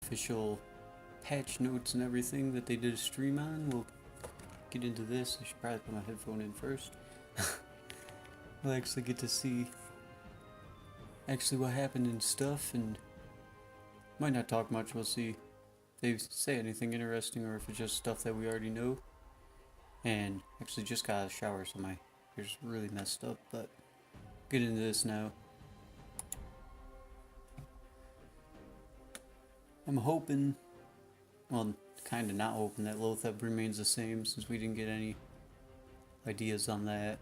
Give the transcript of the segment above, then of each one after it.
official patch notes and everything that they did a stream on. We'll get into this. I should probably put my headphone in first. We'll actually get to see what happened and stuff, and might not talk much. We'll see if they say anything interesting or if it's just stuff that we already know. And actually just got a shower, so my hair's really messed up, but get into this now. I'm hoping, well, kind of not hoping, that Lothep remains the same, since we didn't get any ideas on that.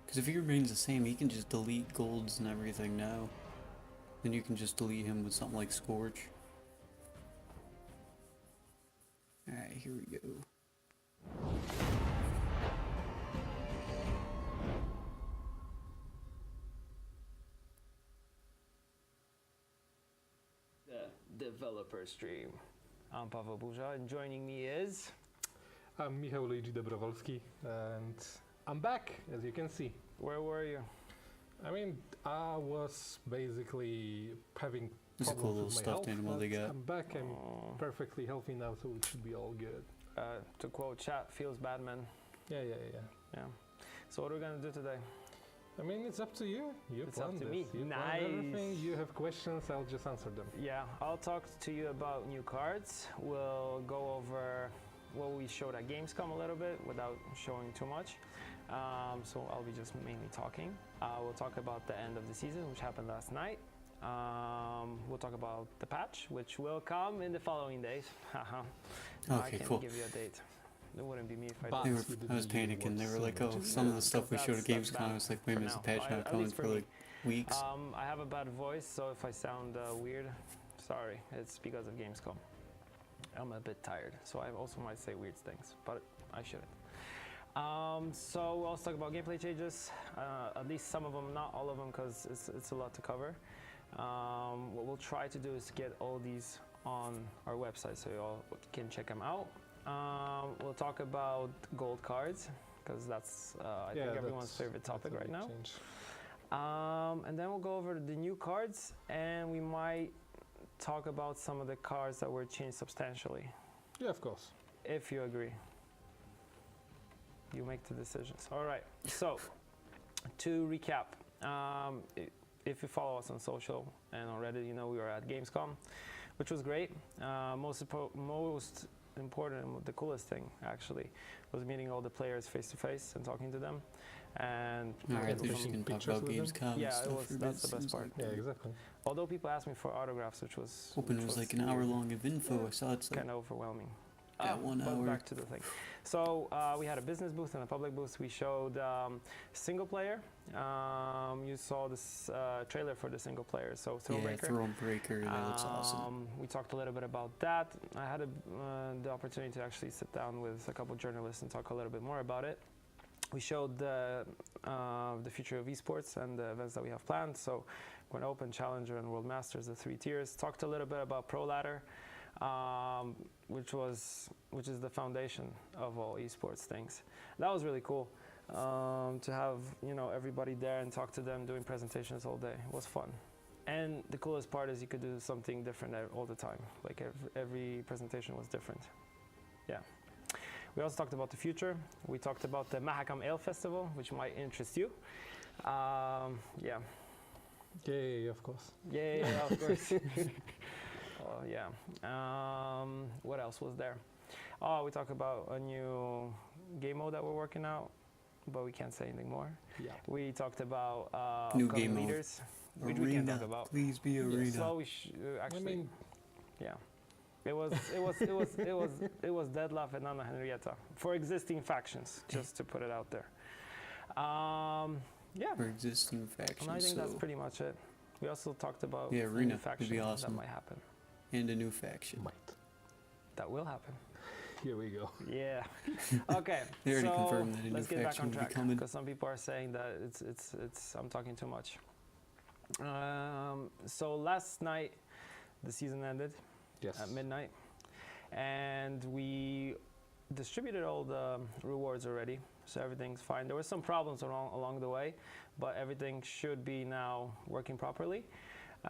Because if he remains the same, he can just delete golds and everything now. Then you can just delete him with something like Scorch. Alright, here we go. The developer stream. I'm Paweł Burza, and joining me is... I'm Michał Luigi Dobrowolski, and I'm back, as you can see. Where were you? I mean, I was basically having This is a cool little problems with my stuffed health, animal they but got. I'm back, I'm perfectly healthy now, so it should be all good. To quote chat, feels bad, man. Yeah. So what are we gonna do today? I mean, it's up to you. You It's plan up to this. me. You plan Nice. everything. You have questions, I'll just answer them. Yeah, I'll talk to you about new cards. We'll go over what we showed at Gamescom a little bit without showing too much. So I'll be just mainly talking. We'll talk about the end of the season, which happened last night. We'll talk about the patch, which will come in the following days. Haha. I Okay, can't cool. give you a date. It wouldn't be me if I But- did. I was panicking. They were like, "Oh, some of the stuff we showed at That's Gamescom." bad I was like, "Wait a for minute, is the now. patch not At coming least for for me. like weeks?" I have a bad voice, so if I sound weird, sorry. It's because of Gamescom. I'm a bit tired, so I also might say weird things, but I shouldn't. So we'll also talk about gameplay changes, at least some of them, not all of them, because it's a lot to cover. What we'll try to do is get all these on our website so you all can check them out. We'll talk about gold cards, because that's I think everyone's favorite topic right now. And then we'll go over the new cards, and we might talk about some of the cards that were changed substantially, Yeah, of course. if you agree. You make the decisions. All right, so to recap, if you follow us on social and on Reddit, you know we were at Gamescom, which was great. Most important, the coolest thing actually, was meeting all the players face to face and talking to them. And Alright, they're some just gonna talk pictures about with them? Gamescom and Yeah, stuff for a bit, that's the best seems part. like. Yeah, exactly. although people asked me for autographs, which was Hoping it was like an hour long of info. I saw it's like kind of overwhelming. Yeah, 1 but hour. back to the thing. So we had a business booth and a public booth. We showed single player. You saw this trailer for the single player, so Thronebreaker. Thronebreaker. That looks awesome. We talked a little bit about that. I had the opportunity to actually sit down with a couple journalists and talk a little bit more about it. We showed the future of esports and the events that we have planned. So Gwent Open, Challenger, and World Masters, the 3 tiers. Talked a little bit about Pro Ladder, which is the foundation of all esports things. That was really cool to have everybody there and talk to them doing presentations all day. It was fun. And the coolest part is you could do something different all the time. Like every presentation was different. Yeah. We also talked about the future. We talked about the Mahakam Ale Festival, which might interest you. Yeah. Yeah, of course. Yeah, of course. Yeah. What else was there? Oh, we talked about a new game mode that we're working out, but we can't say anything more. Yeah. We talked about New upcoming game mode. leaders, which we can't talk about. Please be arena. So we actually, I mean, yeah. It was Deadloff and Anna Henrietta for existing factions, just to put it out there. Yeah. For existing factions. And I think that's so- pretty much it. We also talked about Yeah, a arena new would faction be that awesome. might happen. And a new faction. might. That will happen. Here we go. Yeah. Okay. They already so confirmed that a new let's get back faction on will be track, coming. because some people are saying that I'm talking too much. So last night the season ended Yes. at midnight, and we distributed all the rewards already, so everything's fine. There were some problems along the way, but everything should be now working properly.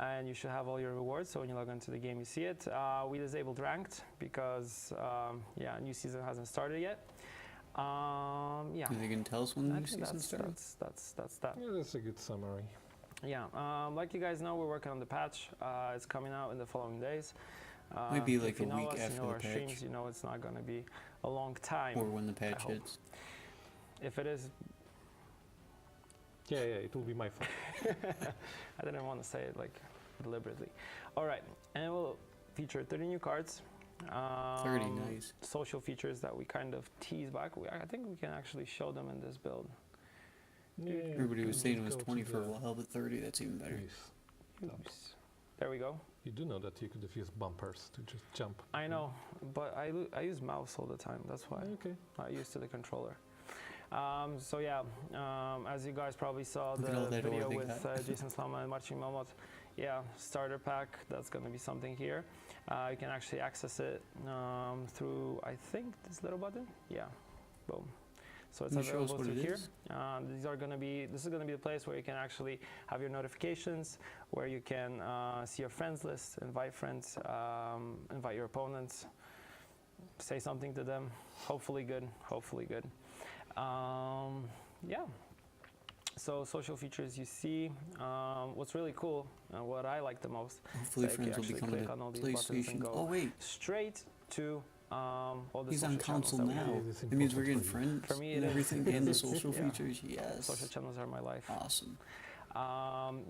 and you should have all your rewards. So when you log into the game, you see it. We disabled ranked because yeah, new season hasn't started yet. Yeah. Are they gonna tell us when the I new think season starts? that's that. Yeah, that's a good summary. Yeah, like you guys know, we're working on the patch. It's coming out in the following days. Might be If like you a know week us, after you know the our patch. streams, you know it's not going to be a long time. Or when the patch hope. hits. If it is, Yeah, it will be my fault. I didn't want to say it like deliberately. All right, and it will feature 30 new cards. 30, nice. Social features that we kind of tease back. I think we can actually show them in this build. Yeah, Everybody was just saying it was go to 20 for a the- while, but 30, that's even better. Yes. Oops. There we go. You do know that you could have used bumpers to just jump. I know, but I use mouse all the time. That's why. Okay. Not used to the controller. So yeah, as you guys probably saw Look at all the that ore video they with got. Jason Slama and Marcin Momot, yeah, starter pack, that's going to be something here. You can actually access it through, I think, this little button. Yeah, boom. So it's Can you show us available what through it here. is? This is going to be the place where you can actually have your notifications, where you can see your friends list, invite friends, invite your opponents, say something to them. Hopefully good. Yeah. So social features you see. What's really cool and what I like the most, Hopefully so you can friends will actually be coming click to on all these buttons and PlayStation. go Oh wait, straight to all the he's social on channels console that we now. have. It is It means we're important getting for you. friends For me, it and is. everything, and the social Yeah. features. Yes. Social channels are my life. Awesome.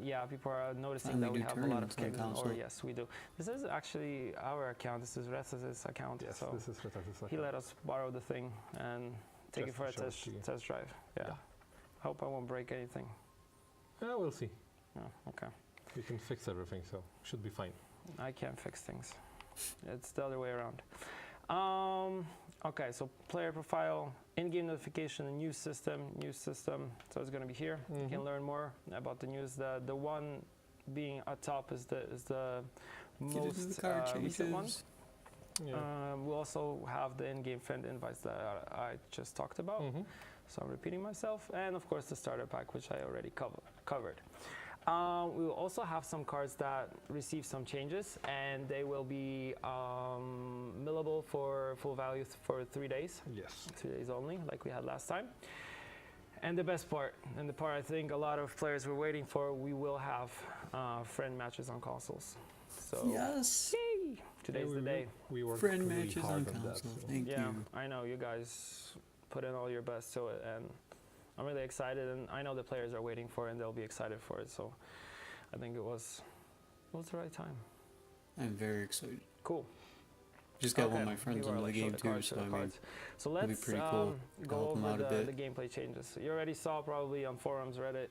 Yeah, people are noticing Finally that we do have a lot of tournaments on kicks. Or console. yes, we do. This is actually our account. This is Retz's account. Yes, so this is Retas's he let us borrow the thing and take it Just for a to show it to you. test drive. Yeah. Yeah. Hope I won't break anything. We'll see. Oh, okay. You can fix everything, so should be fine. I can't fix things. It's the other way around. Okay, so player profile, in-game notification, news system. So it's going to be here. You can Mhm. learn more about the news. The one being at top is the Get into most the card recent one. changes. Yeah. We also have the in-game friend invites that I just talked about. Mhm. So I'm repeating myself, and of course the starter pack, which I already covered. We will also have some cards that receive some changes, and they will be millable for full value for 3 days. Yes. 3 days only, like we had last time. And the best part, and the part I think a lot of players were waiting for, we will have friend matches on consoles. So Yes. yay! Today's Yeah, the day. We worked Friend really matches hard on on that. console. so- Thank Yeah, you. I know you guys put in all your best to it, and I'm really excited, and I know the players are waiting for it, and they'll be excited for it. So I think it was the right time. I'm very excited. Cool. Just got one Okay, of my friends you are, into the like, show game the too, cards, show so the I mean, cards. So it'll be let's pretty cool to go help 'em over out a the bit. gameplay changes. You already saw probably on forums, Reddit,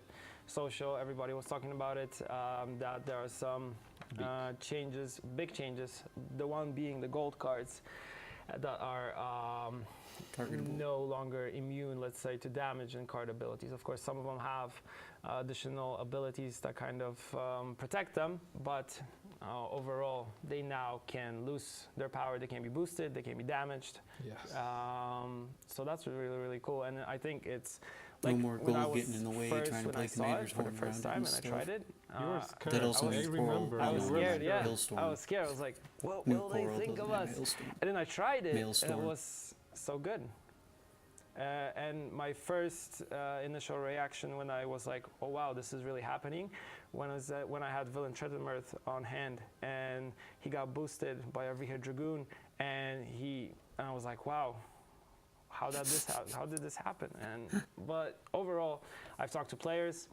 social, everybody was talking about it, that there are some changes, big changes. The one being the gold cards that are targetable. no longer immune, let's say, to damage and card abilities. Of course, some of them have additional abilities that kind of protect them, but overall, they now can lose their power. They can be boosted, they can be damaged. Yes. So that's really, really cool. And I think it's No like more when I gold was getting in the way, first, trying to when I play saw commanders it for the going first around time it and I and tried stuff. it. You were scared. That also I means remember. I you was were scared, yeah. Hailstorm. I was scared. I was like, what New will they Coral think doesn't of have us? Hailstorm. And then I tried it, and it Maelstrom. was so good. And my first initial reaction when I was like, oh wow, this is really happening, when I had Villain Tredemirth on hand, and he got boosted by a Vihir Dragoon, and I was like, wow, how did this happen? But overall, I've talked to players.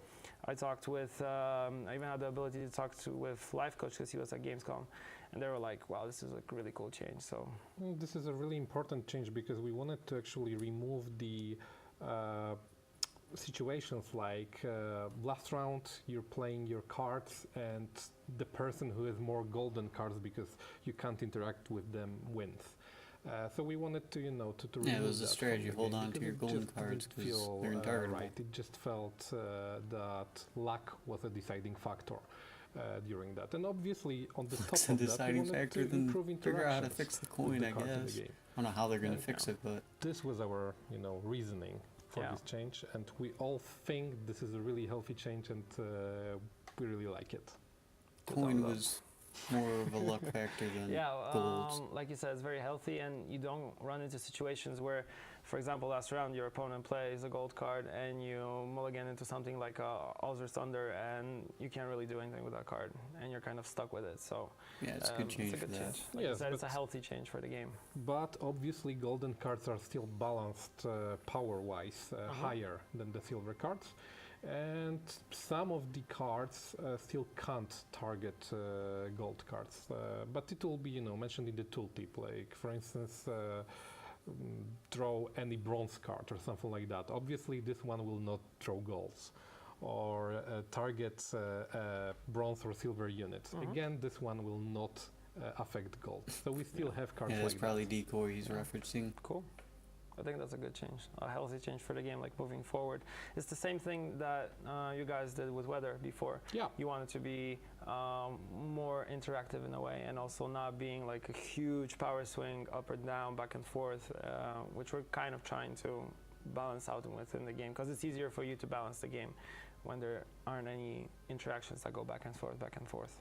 I talked with, I even had the ability to talk with Life Coach because he was at Gamescom, and they were like, wow, this is a really cool change. So This is a really important change because we wanted to actually remove the situations like last round you're playing your cards and the person who has more golden cards because you can't interact with them wins. So we wanted to, to Yeah, it remove was a that from strategy. the Hold game on to because your it golden just cards didn't 'cause feel, they're intargetable. right. It just felt that luck was a deciding factor during that, and obviously on the top It's a of that, we deciding wanted factor. to Then improve figure out how to interactions fix the with coin. the I card in the guess. game. I don't know how they're gonna Yeah. fix it, but This was our, reasoning for Yeah. this change, and we all think this is a really healthy change, and we really like it. coin was more of a luck factor than Yeah, gold. like you said, it's very healthy, and you don't run into situations where, for example, last round your opponent plays a gold card and you mulligan into something like Alzur's Thunder, and you can't really do anything with that card, and you're kind of stuck with it. So Yeah, it's a good change it's a for good that. change. Like Yes, you said, it's a but- healthy change for the game. But obviously, golden cards are still balanced power-wise higher than the silver cards, and some of the cards still can't target gold cards. But it will be, mentioned in the tooltip. Like, for instance, draw any bronze card or something like that. Obviously, this one will not throw golds or target bronze or silver units. Again, this one will not affect gold. So we still have cards Yeah, like that's probably that. decoy he's referencing. Cool. I think that's a good change, a healthy change for the game, like moving forward. It's the same thing that you guys did with weather before. Yeah. You want it to be more interactive in a way, and also not being like a huge power swing up or down, back and forth, which we're kind of trying to balance out within the game, because it's easier for you to balance the game when there aren't any interactions that go back and forth, back and forth.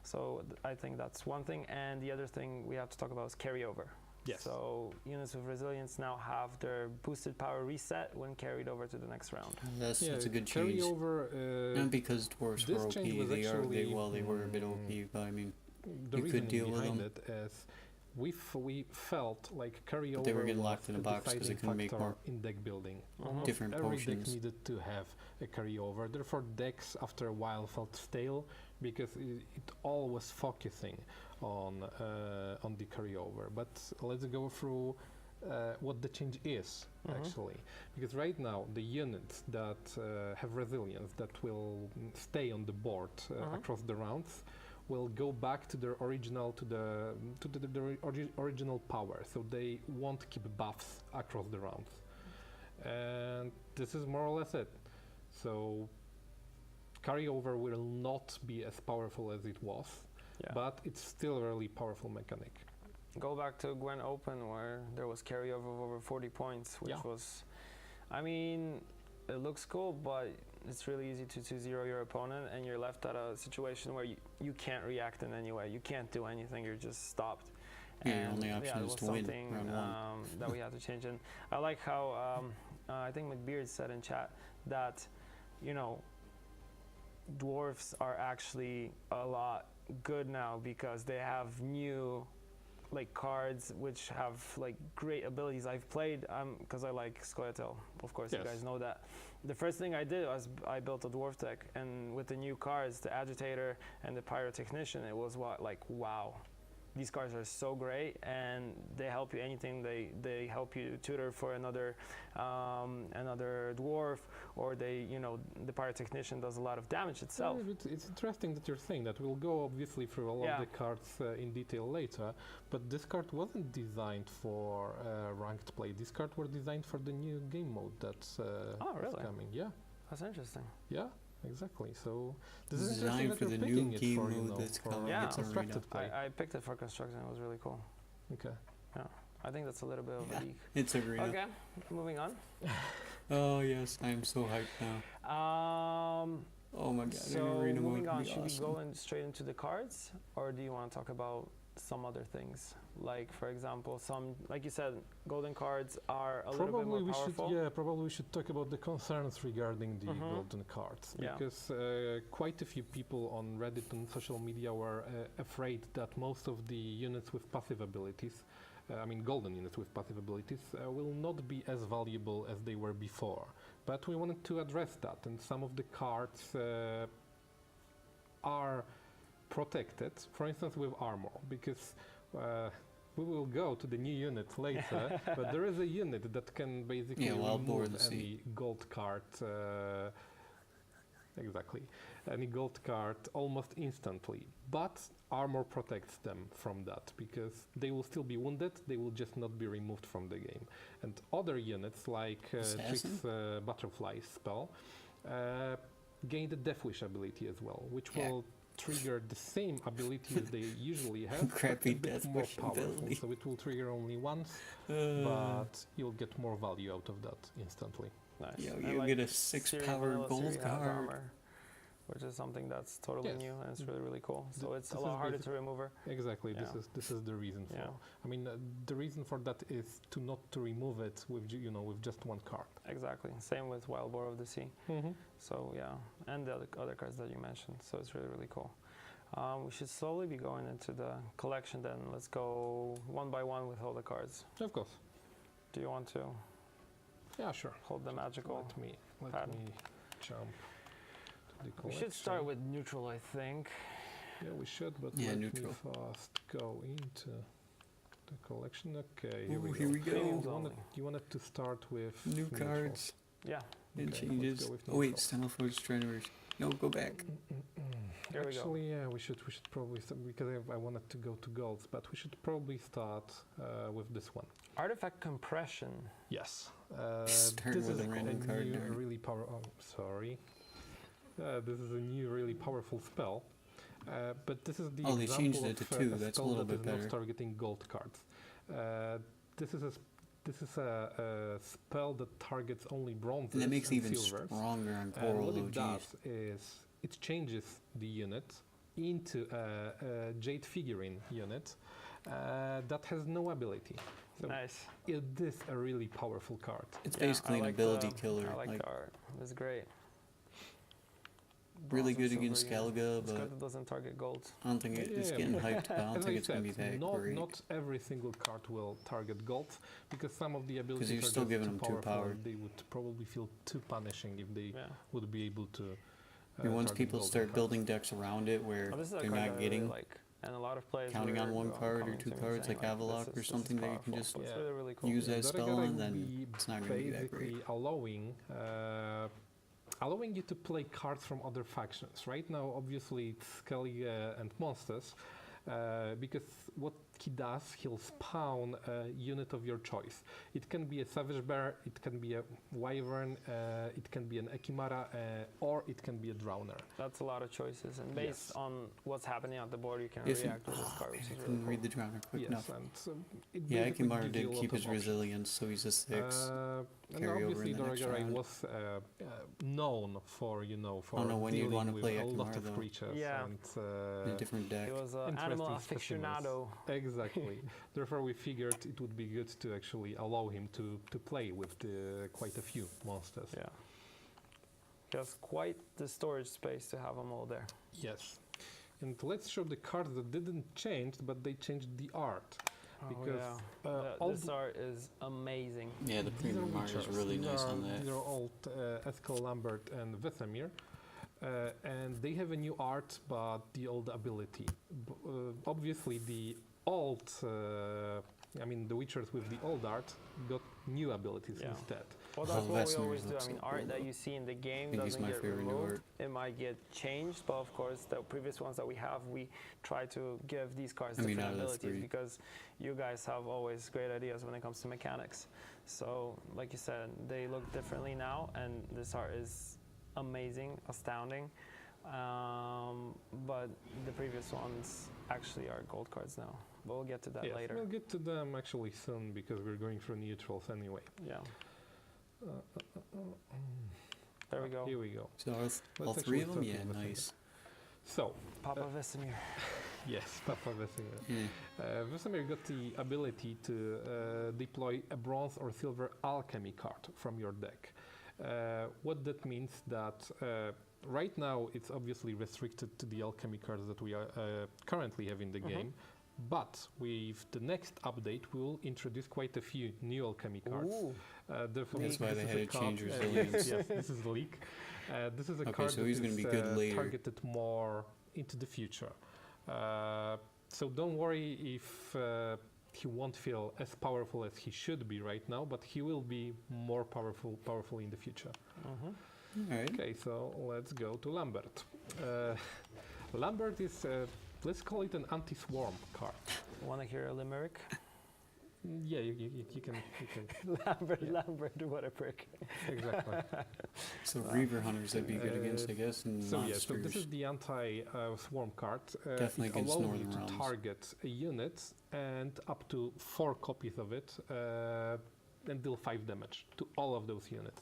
So I think that's one thing, and the other thing we have to talk about is carryover. Yes. So units with resilience now have their boosted power reset when carried over to the next round. That's a good change. Carryover. Not because dwarves this were OP, change was they actually, were a bit OP, but I mean, the you could reasoning deal with behind them. it is we felt like carryover they were getting was locked in a the box 'cause they deciding couldn't make factor more in deck building. different Every potions. deck needed to have a carryover. Therefore, decks after a while felt stale because it all was focusing on the carryover. But let's go through what the change is actually, because right now the units that have resilience that will stay on the board across the rounds will go back to their original original power, so they won't keep buffs across the rounds, and this is more or less it. So carryover will not be as powerful as it was, but it's still a really powerful mechanic. Go back to Gwent Open where there was carryover of over 40 points, which was, I mean, it looks cool, but it's really easy to 2-0 your opponent, and you're left at a situation where you can't react in any way. You can't do anything. You're just stopped. Yeah, your only option it is was to win something round one. that we had to change. And I like how I think McBeard said in chat that, dwarves are actually a lot good now because they have new cards which have great abilities. I've played because I like Scoia'tael, of course. Yes. You guys know that. The first thing I did was I built a dwarf deck, and with the new cards, the Agitator and the Pyrotechnician, it was wow. These cards are so great, and they help you anything. They help you tutor for another dwarf, or the Pyrotechnician does a lot of damage itself. It's interesting that you're saying that. We'll go obviously through all of the cards in detail later, but this card wasn't designed for ranked play. This card were designed for the new game mode that's really? coming. Yeah, That's interesting. yeah, exactly. So this is Designed interesting for that the you're new picking it game for, mode that's for coming. Yeah. It's arena. constructed play. I picked it for construction. It was really cool. Okay. I think that's a little bit of a leak. It's arena. Okay, moving on. Oh yes, I'm so hyped now. Oh my god, So an arena mode moving would on, be should awesome. we go straight into the cards, or do you want to talk about some other things? Like, for example, like you said, golden cards are a little bit more powerful. Probably we should talk about the concerns regarding the golden cards, Yeah. because quite a few people on Reddit and social media were afraid that most of the units with passive abilities, golden units with passive abilities, will not be as valuable as they were before. But we wanted to address that, and some of the cards are protected, for instance with armor, because we will go to the new unit later, but there is a unit that can basically remove any gold card, any gold card almost instantly, but armor protects them from that, because they will still be wounded, they will just not be removed from the game. And other units like Trick's Butterfly spell gain the Death Wish ability as well, which will trigger the same abilities they usually have, Crappy but a bit Death more Wish powerful. ability. So it will trigger only once, but you'll get more value out of that instantly. Nice. Yo, And you like get a 6 Siri power Vanilla gold Siri has card. armor. which is something that's totally Yes. new and it's really, really cool. So it's a this lot is harder to remove her. Exactly. Yeah. This is the reason for. Yeah. I mean, the reason for that is to not to remove it with with just one card. Exactly. Same with Wild Boar of the Sea. Mm-hmm. So yeah, and the other cards that you mentioned. So it's really, really cool. We should slowly be going into the collection then. Let's go one by one with all the cards. Of course. Do you want to Yeah, sure. hold the magical? Let pad. me jump to the We collection. should start with neutral, I think. Yeah, we should, but Yeah, let neutral. me first go into the collection. Okay, Ooh, here here we we go. go. Premiums You only. wanted to start with New neutral. cards Yeah. and Okay, let's changes. go with Oh wait, neutral. Stammelford's trainers. No, go back. Here we go. Actually, yeah, we should probably start, because I wanted to go to golds, but we should probably start with this one. Artifact compression. Yes. Start This with is a random card, new, darn. really powerful. Oh, sorry. This is a new, really powerful spell. But this is the Oh, they example changed it of, to 2, a that's a spell little that bit is better. not targeting gold cards. This is a spell that targets only bronzes And that makes it and even silvers. stronger on And Coral what it OGs. does is it changes the unit into a jade figurine unit that has no ability. So Nice. it is a really powerful card. It's Yeah, basically I an like ability the- killer. I like Like, the art. It's great. really Bronze and good against silver, yeah. Skalga, It's but good it doesn't target gold. I don't think it's Yeah, getting but hyped, but I don't As think I it's going to be said, that not, great. not every single card will target gold, because some of the abilities you're are still just giving too them too powerful power. and they would probably feel too punishing if they Yeah. would be able to. I mean, once target people golden start cards. building decks around it where Oh, this is a they're card that I not really getting like, and a lot of players counting were, on one card or coming two to me cards, saying, like Avalok this or is something that you can powerful. just So it's Yeah. really, really cool. use that Dark spell Array on, would then be it's not going to be that great. basically allowing you to play cards from other factions. Right now, obviously, it's Skelly and Monsters, because what he does, he'll spawn a unit of your choice. It can be a Savage Bear, it can be a Wyvern, it can be an Ekimara, or it can be a Drowner. That's a lot of choices, and based Yes. on what's happening on the board, you can If you- react with this card, which I is really couldn't cool. read the Drowner quick Yes, enough. and it Yeah, basically Akimara gives you did a lot keep of his options. resilience, so he's a 6. And carry over obviously, in the next Dark Array round. was known for for know when you'd dealing wanna with play a lot Akimara, of though. creatures. Yeah. And, in a different deck. He was an Interesting animal specimens. aficionado. Exactly. Therefore, we figured it would be good to actually allow him to play with quite a few monsters. Yeah. He has quite the storage space to have them all there. Yes. And let's show the cards that didn't change, but they changed the art. Because all this art is amazing. Yeah, the these are premium art is Witchers. really These nice are, on that. These are all Eskel, Lambert, and Vesemir. And they have a new art, but the old ability. Obviously, the old, the Witchers with the old art got new abilities Yeah. instead. Well, that's Oh, what we Vesemir always do. I looks mean, so art cool, that though. you see in the game I think he's doesn't my get favorite new removed. art. It might get changed, but of course, the previous ones that we have, we try to give these cards I mean, different out of the abilities 3. because you guys have always great ideas when it comes to mechanics. So, like you said, they look differently now, and this art is amazing, astounding. But the previous ones actually are gold cards now. But we'll get to that Yes, later. we'll get to them actually soon because we're going through neutrals anyway. Yeah. There we go. Here we go. So all Let's 3 of actually them? start Yeah, with Vesemir. nice. So, Papa Vesemir. yes, Papa Vesemir. Yeah. Vesemir got the ability to deploy a bronze or silver alchemy card from your deck. What that means that right now it's obviously restricted to the alchemy cards that we currently have in the game. But with the next update, we will introduce quite a few new alchemy cards. Ooh. Therefore, That's why this they is had a to change card- resilience. yes, this is the leak. This is a Okay, card so that he's gonna is be good later. targeted more into the future. So don't worry if he won't feel as powerful as he should be right now, but he will be more powerful in the future. Mm-hmm. All right. Okay, so let's go to Lambert. Lambert is, let's call it an anti-swarm card. Want to hear a limerick? Yeah, you can. Lambert, Yeah. Lambert, what a prick. Exactly. So Reaver Hunters that'd be good against, I guess, and So monsters. yeah, so this is the anti-swarm card. Definitely it against allows you Northern to Realms. target a unit and up to 4 copies of it and deal 5 damage to all of those units.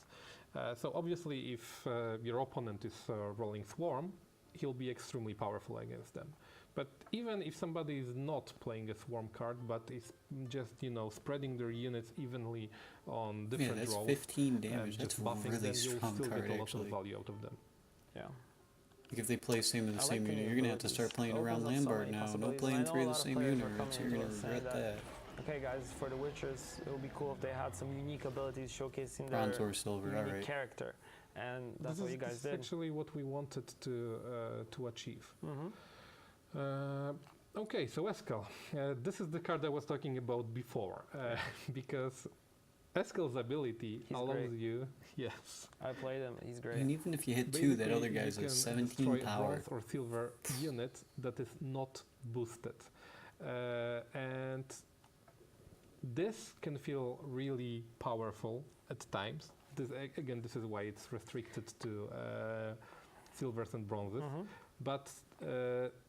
So obviously, if your opponent is rolling Swarm, he'll be extremely powerful against them. But even if somebody is not playing a Swarm card, but is just, spreading their units evenly on different that's rolls, 15 damage. just That's a buffing really them, you'll strong still card, get a lot actually. of value out of them. Yeah. Like if they play same in the I same like the unit, new you're gonna have to abilities. start playing It around opens up so Lambert many now. No possibilities. playing I know three a of the lot of same players unit, are or else coming you're to gonna us saying regret that. Okay, guys, for the Witchers, it would be cool if they had some unique abilities showcasing Bronze their or silver, unique alright. character, and that's This what is- you guys this did. is actually what we wanted to achieve. Mm-hmm. Okay, so Eskel. This is the card I was talking about before, because Eskel's ability He's allows great. you, yes. I played him. He's great. And even if you hit 2, that Basically, other you guy's can a 17 destroy a power. bronze or silver unit that is not boosted. And this can feel really powerful at times. Again, this is why it's restricted to silvers and bronzes. Mm-hmm. But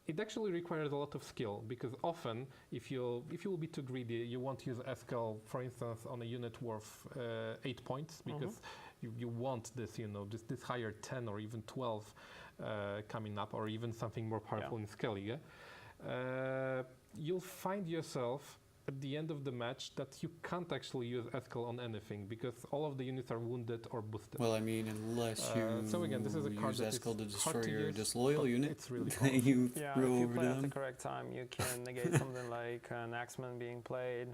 it actually requires a lot of skill, because often, if you will be too greedy, you won't use Eskel, for instance, on a unit worth 8 points, because you want this, this higher 10 or even 12 coming up, or even something more powerful in Skellige. You'll find yourself at the end of the match that you can't actually use Eskel on anything, because all of the units are wounded or boosted. Well, I mean, unless you So again, this is a card use that is Eskel to destroy hard to your use, disloyal but unit it's really that you Yeah, throw if you over play at the them. correct time, you can negate something like an Axeman being played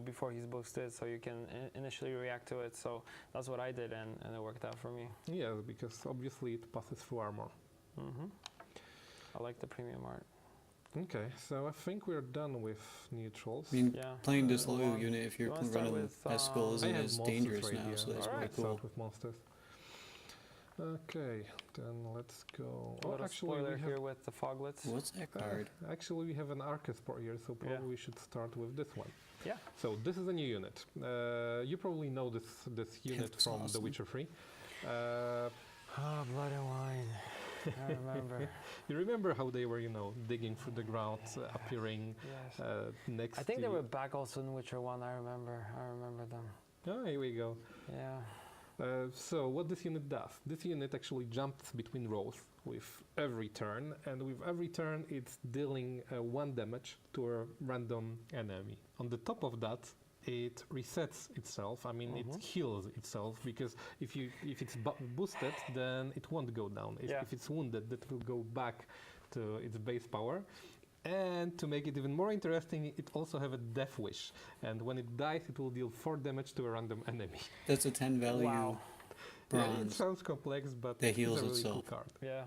before he's boosted, so you can initially react to it. So that's what I did, and it worked out for me. Yeah, because obviously it passes through armor. Mm-hmm. I like the premium art. Okay, so I think we're done with neutrals. I mean, Yeah. playing disloyal Well, unit if you're you wanna start running with, Eskel I isn't have as monsters dangerous right now, here. so that's Alright. really Let's cool. start with monsters. Okay, then let's go. A little actually, spoiler we here with the foglets. What's that card? actually, we have an Archesport here, so probably we should start with this one. Yeah. So this is a new unit. You probably know this unit looks from The awesome. Witcher 3. Oh, blood and wine. I remember. You remember how they were, digging through the ground, appearing Yes. next I think to they you. were back also in Witcher 1. I remember them. Oh, here we go. Yeah. So what this unit does, this unit actually jumps between rows with every turn, and with every turn it's dealing 1 damage to a random enemy. On the top of that, it resets itself. I mean, it heals itself, because if it's boosted, then it won't go down. If it's wounded, that will go back to its base power. And to make it even more interesting, it also have a death wish, and when it dies, it will deal 4 damage to a random enemy. That's a 10 value Wow. Yeah, it bronze. sounds complex, but That it's heals a really itself. cool card. Yeah.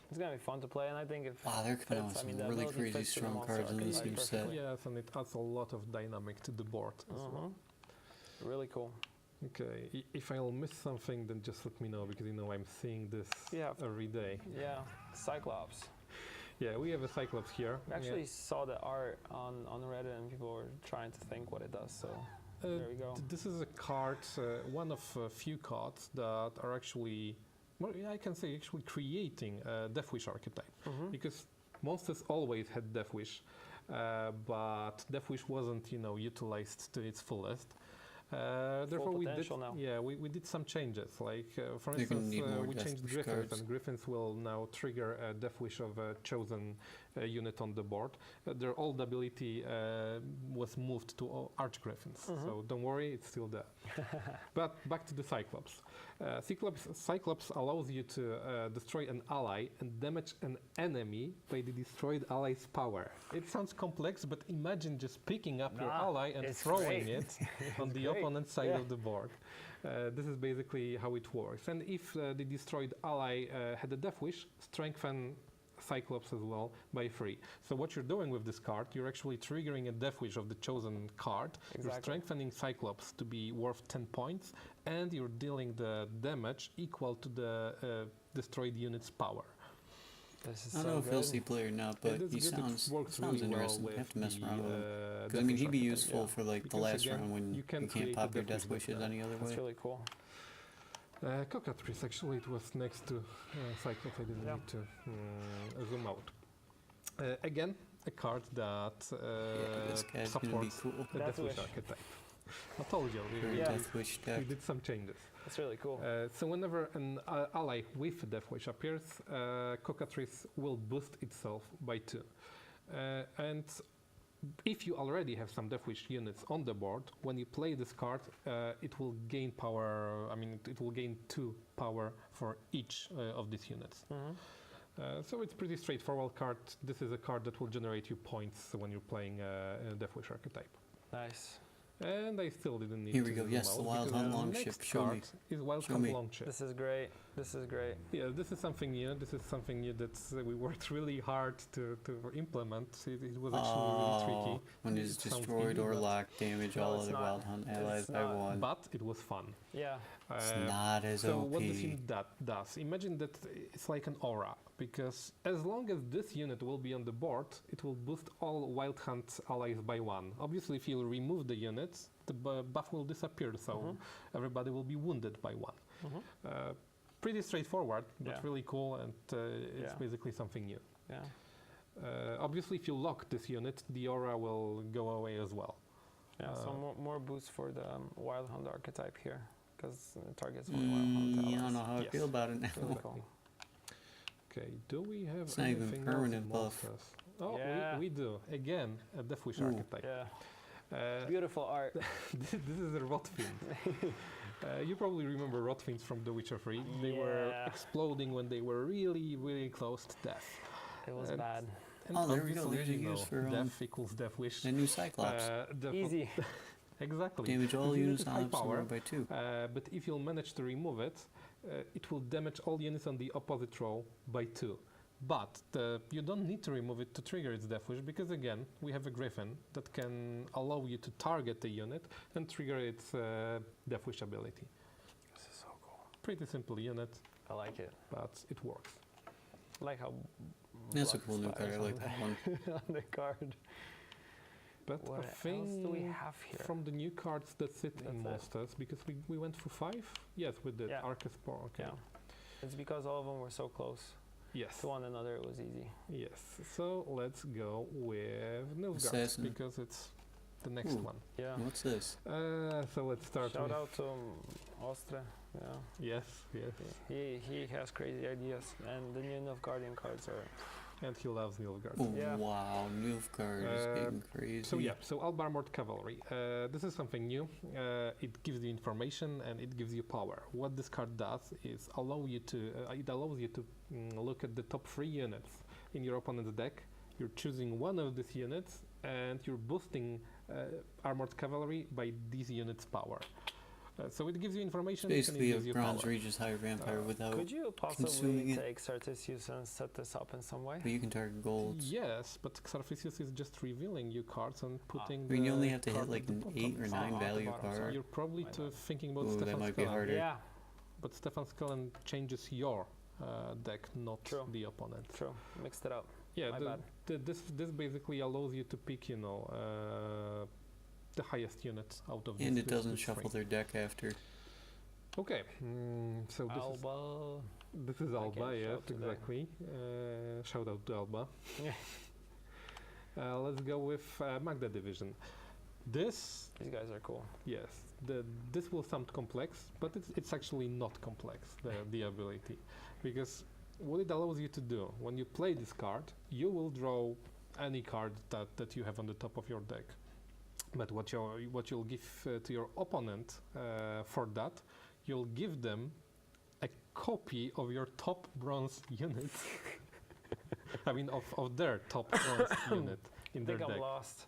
It's gonna be fun to play, and I think if Wow, they're coming out with fits, I mean, some the really ability crazy fits to the strong monster cards in this archetype new set. perfectly. Yes, and it adds a lot of dynamic to the board as well. Really cool. Okay, if I'll miss something, then just let me know, because I'm seeing this Yeah. every day. Yeah. Cyclops. Yeah, we have a Cyclops here. We actually saw the art on Reddit, and people were trying to think what it does. So there we go. This is a card, one of a few cards that are actually, well, yeah, I can say actually creating a Death Wish archetype, because monsters always had Death Wish, but Death Wish wasn't, utilized to its fullest. Therefore, we did. potential now. Yeah, we did some changes. Like, for You're gonna instance, need more we Death changed Wish Griffins, cards. and Griffins will now trigger a Death Wish of a chosen unit on the board. Their old ability was moved to Arch Griffins, so don't worry, it's still there. But back to the Cyclops. Cyclops allows you to destroy an ally and damage an enemy by the destroyed ally's power. It sounds complex, but imagine just picking up your ally and it's throwing great. it on the great. opponent's side Yeah. of the board. This is basically how it works. And if the destroyed ally had a Death Wish, strengthen Cyclops as well by 3. So what you're doing with this card, you're actually triggering a Death Wish of the chosen card. You're Exactly. strengthening Cyclops to be worth 10 points, and you're dealing the damage equal to the destroyed unit's power. This is I don't so know if good. he'll see play or not, Yeah, but that's he good. It sounds works really well interesting. You with have to mess the, around with him. Death Because I mean, Wish he'd be archetype. useful yeah. for like the Because last again, round when you can you can't create pop a your Death Death Wish with Wishes that. any other That's way. really cool. Cockatrice, actually, it was next to Cyclops. I didn't Yeah. need to zoom out. Again, a card that Yeah, this guy's gonna be supports cool. the Death Death Wish Wish. archetype. I told you, For Yeah. Death Wish we deck. did some changes. That's really cool. So whenever an ally with Death Wish appears, Cockatrice will boost itself by 2. And if you already have some Death Wish units on the board, when you play this card, it will gain power. I mean, it will gain 2 power for each of these units. So it's pretty straightforward card. This is a card that will generate you points when you're playing a Death Wish archetype. Nice. And I still didn't need Here to we go. zoom Yes, out the Wild because Hunt the Longship. next Show me. card is Wild Show Hunt me. Longship. This is great. This is great. Yeah, this is something new. This is something new that we worked really hard to implement. It was actually really tricky. When it's It sounds destroyed easy, or but- locked, damage No, all it's other not. Wild Hunt It's allies by not. 1. But it was fun. Yeah. It's Uh, not as So OP. what this unit does, imagine that it's like an aura, because as long as this unit will be on the board, it will boost all Wild Hunt allies by 1. Obviously, if you remove the units, the buff will disappear, so everybody will be wounded by 1. Pretty straightforward, but Yeah. really cool, and it's Yeah. basically something new. Yeah. Obviously, if you lock this unit, the aura will go away as well. Yeah. So Uh, more boost for the Wild Hunt archetype here, because it targets only Wild Hunt I don't allies. know how I Yes. feel about it now. Really cool. Okay, do we have It's not even anything permanent else in buff. monsters? Oh, Yeah. we do. Again, a Death Wish Ooh. archetype. Yeah. Uh, Beautiful art. this is a Rotfiend. You probably remember Rotfiends from The Witcher 3. They were Yeah. exploding when they were really, really close to death. It was And- bad. And Oh, there we go. obviously, There's a you use know, for, death equals Death Wish. The new Cyclops. Easy. Exactly. Damage all This unit units is on high opposite power, row by 2. but if you'll manage to remove it, it will damage all units on the opposite row by 2. But you don't need to remove it to trigger its Death Wish, because again, we have a Griffin that can allow you to target the unit and trigger its Death Wish ability. This is so cool. Pretty simple unit, I like it. but it works. I like how. That's a blood cool new card. I splatters like on that one. the- on the card. But What I else think do we have here? from the new cards that sit in That's it. monsters, because we went through 5? Yes, with the Yeah. Archespore. Okay. Yeah. It's because all of them were so close Yes. to one another. It was easy. Yes. So let's go with Nilfgaard, Assassin. because it's the next Ooh. one. Yeah. What's this? So let's start Shout with out to Ostre. Yeah. yes. He has crazy ideas, and the new Nilfgaardian cards are. And he loves Nilfgaard. Oh, Yeah. wow. Nilfgaard is getting crazy. So yeah, so Alba Armored Cavalry. This is something new. It gives you information and it gives you power. What this card does is allow you to it allows you to look at the top 3 units in your opponent's deck. You're choosing one of these units and you're boosting Armored Cavalry by these units' power. So it gives you information. and Basically, it a gives you Bronze power. Regis Higher Vampire without. Could you consuming possibly it. take Certisius and set this up in some way? But you can target golds. Yes, but Xarfisius is just revealing you cards and putting. I mean, you the only have to hit card like at the an bottom. 8 or 9 at the value bottom, sorry. card. You're probably My too bad. thinking about Ooh, that Stefan might be Skellen. harder. Yeah. But Stefan Skellen changes your deck, not True. the opponent. True. Mixed it up. Yeah, My bad. this basically allows you to pick, the highest unit out of. And this, it doesn't this shuffle three. their deck after. Okay, so Alba. this is I Alba, can't yes, shout today. exactly. Shout out to Alba. Yeah. Let's go with Magda Division. This, These guys are cool. yes, this will sound complex, but it's actually not complex, the ability. Because what it allows you to do, when you play this card, you will draw any card that you have on the top of your deck. But what you'll give to your opponent for that, you'll give them a copy of your top bronze unit. I mean, of their top bronze unit in I their think I'm deck. lost.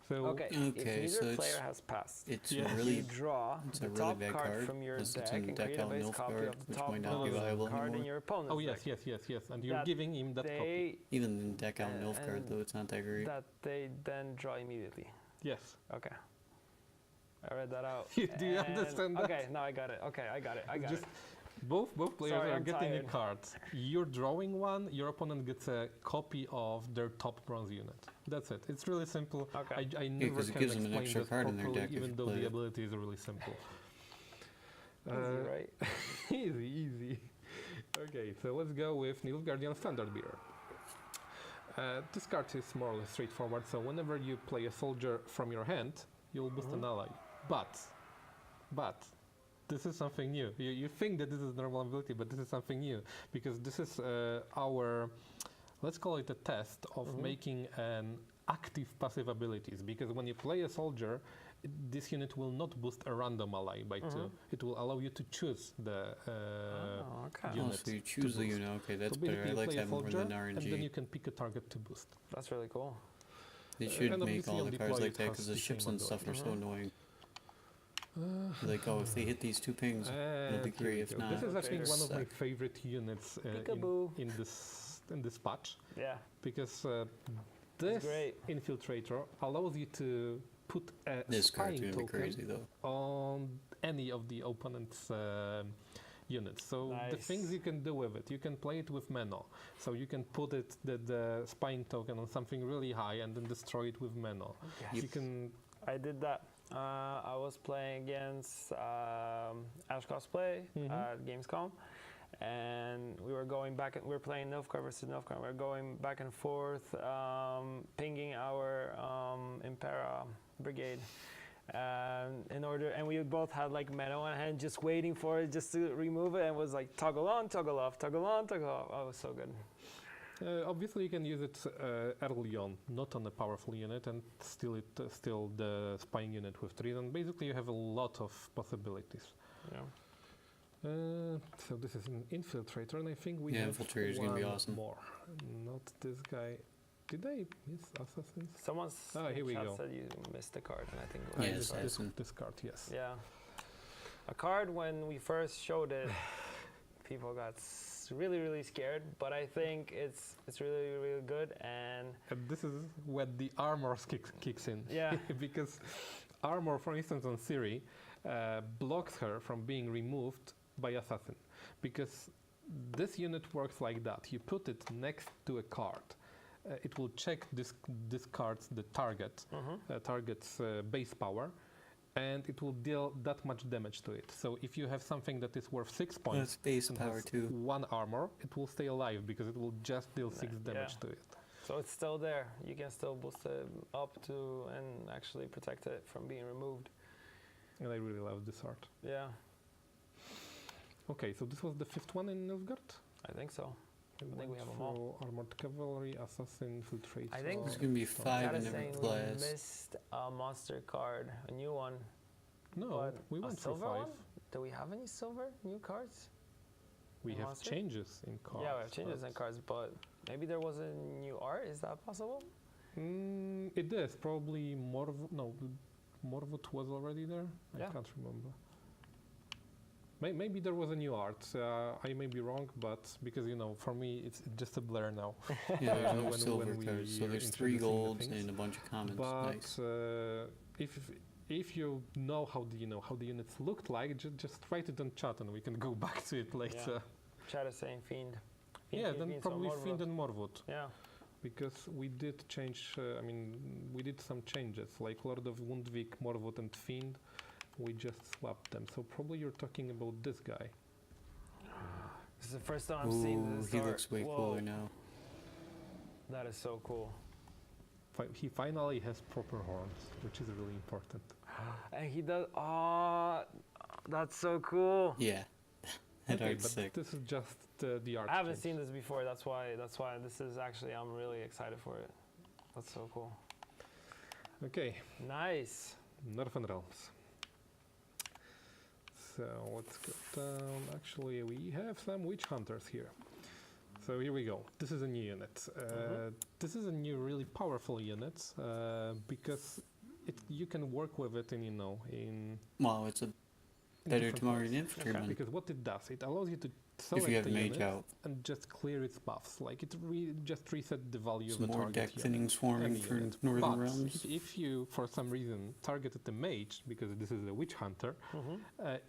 So Okay. Okay, if so neither it's- player has passed, It's Yeah. you really. draw It's the a really top bad card card, from your because it's deck in and deck create a out base copy Nilfgaard, of the which top might not be bronze viable card in anymore. your opponent's Oh yes, deck. yes, and you're That giving him that copy. They, Even in deck out and- Nilfgaard, and though, it's not that great. that they then draw immediately. Yes. Okay. I read that out. Do you And- understand that? Okay, now I got it. Okay, I got it. I got Just it. both players Sorry, are I'm getting a tired. card. You're drawing one. Your opponent gets a copy of their top bronze unit. That's it. It's really simple. Okay. I never 'cause it can gives them an explain extra this card in their properly, deck if even you though play the it. ability is really simple. Easy, right? Easy. Okay, so let's go with Nilfgaardian Standard Bearer. This card is more or less straightforward. So whenever you play a soldier from your hand, you'll boost an ally. But this is something new. You think that this is normal ability, but this is something new because this is our, let's call it a test of making an active passive abilities. Because when you play a soldier, this unit will not boost a random ally by 2. It will allow you to choose the okay. unit. So you choose the boost. unit. Okay, that's So better. basically I you like play that a more soldier, than and then RNG. you can pick a target to boost. That's really cool. They should and make obviously all on the cards deploy like it that has because the the ships same and stuff are so ability. annoying. Like, oh, if they hit these 2 pings, it'll be And here great. we If go. not, This is, I think, Traders one of my suck. favorite units Peekaboo. in this patch Yeah. because this great. infiltrator allows you to put a This card's spying gonna be token crazy though. on any of the opponent's units. So the Nice. things you can do with it, you can play it with Meno. So you can put it the spying token on something really high and then destroy it with Meno. Yes. You can I did that. I was playing against Ash Cosplay at Gamescom, and we were going back. We were playing Nilfgaard versus Nilfgaard. We were going back and forth, pinging our Impera brigade. And we both had like Meno on hand, just waiting for it, just to remove it, and was like toggle on, toggle off, toggle on, toggle off. Oh, it was so good. obviously you can use it early on, not on a powerful unit, and still the spying unit with 3. And basically you have a lot of possibilities. Yeah. So this is an infiltrator, and I think we Yeah, have infiltrator's gonna be one awesome. more. Not this guy. Did I miss assassins? Someone's Here we chat go. said you missed a card, and I think it Yeah, was it's this card. assassin. This card, yes. Yeah. A card, when we first showed it, people got really, really scared, but I think it's really, really good. And And this is when the armor kicks in. yeah, Because armor, for instance, on Ciri, blocks her from being removed by assassin. Because this unit works like that. You put it next to a card. It will check this card's the target's base power, and it will deal that much damage to it. So if you have something that is worth 6 points That's base and power has too. 1 armor, it will stay alive because it will just deal 6 damage Yeah. to it. so it's still there. You can still boost it up to and actually protect it from being removed. And I really love this art. Yeah, Okay, so this was the 5th one in Nilfgaard? I think so. I think we have them all. So armored cavalry, assassin, infiltrator. I think There's gonna be storm. 5 Gotta in every say, we class. missed a monster card, a new one. No, but we a went for silver 5. one? Do we have any silver new cards? We have monster? changes in cards. Yeah, we have changes in but- cards, but maybe there was a new art. Is that possible? It is probably Morvut was already there. Yeah. I can't remember. Maybe there was a new art. I may be wrong, but because for me it's just a blur now. Yeah, there's no when silver we cards, so are there's 3 introducing the golds things. and a bunch of commons. But Nice. if you know how the units looked like, just write it in chat and we can go back to it later. Chat is saying fiend. Fiend, Yeah, fiend, then fiend, so probably Morvut. Fiend and Morvut. Yeah. Because we did change, we did some changes, like Lord of Wundvik, Morvut and Fiend, we just swapped them. So probably you're talking about this guy. This is the first time I'm seeing Ooh, this he art. looks way Whoa, cooler now. That is so cool. He finally has proper horns, which is really important. And he does. Oh, that's so cool. Yeah. That Okay, art's but sick. this is just the art I haven't change. seen this before. That's why this is actually. I'm really excited for it. That's so cool. Okay, Nice. Northern Realms. So let's go down. Actually, we have some witch hunters here. So here we go. This is a new unit. This is a new, really powerful unit because you can work with it in Wow, it's a better different tomorrow ways. than infantryman. Because what it does, it allows you to select If you have a mage unit out. and just clear its buffs. Like it just reset the value Some of the more target deck unit. thinning swarming Any for unit. Northern But Realms. if you, for some reason, targeted a mage, because this is a witch hunter,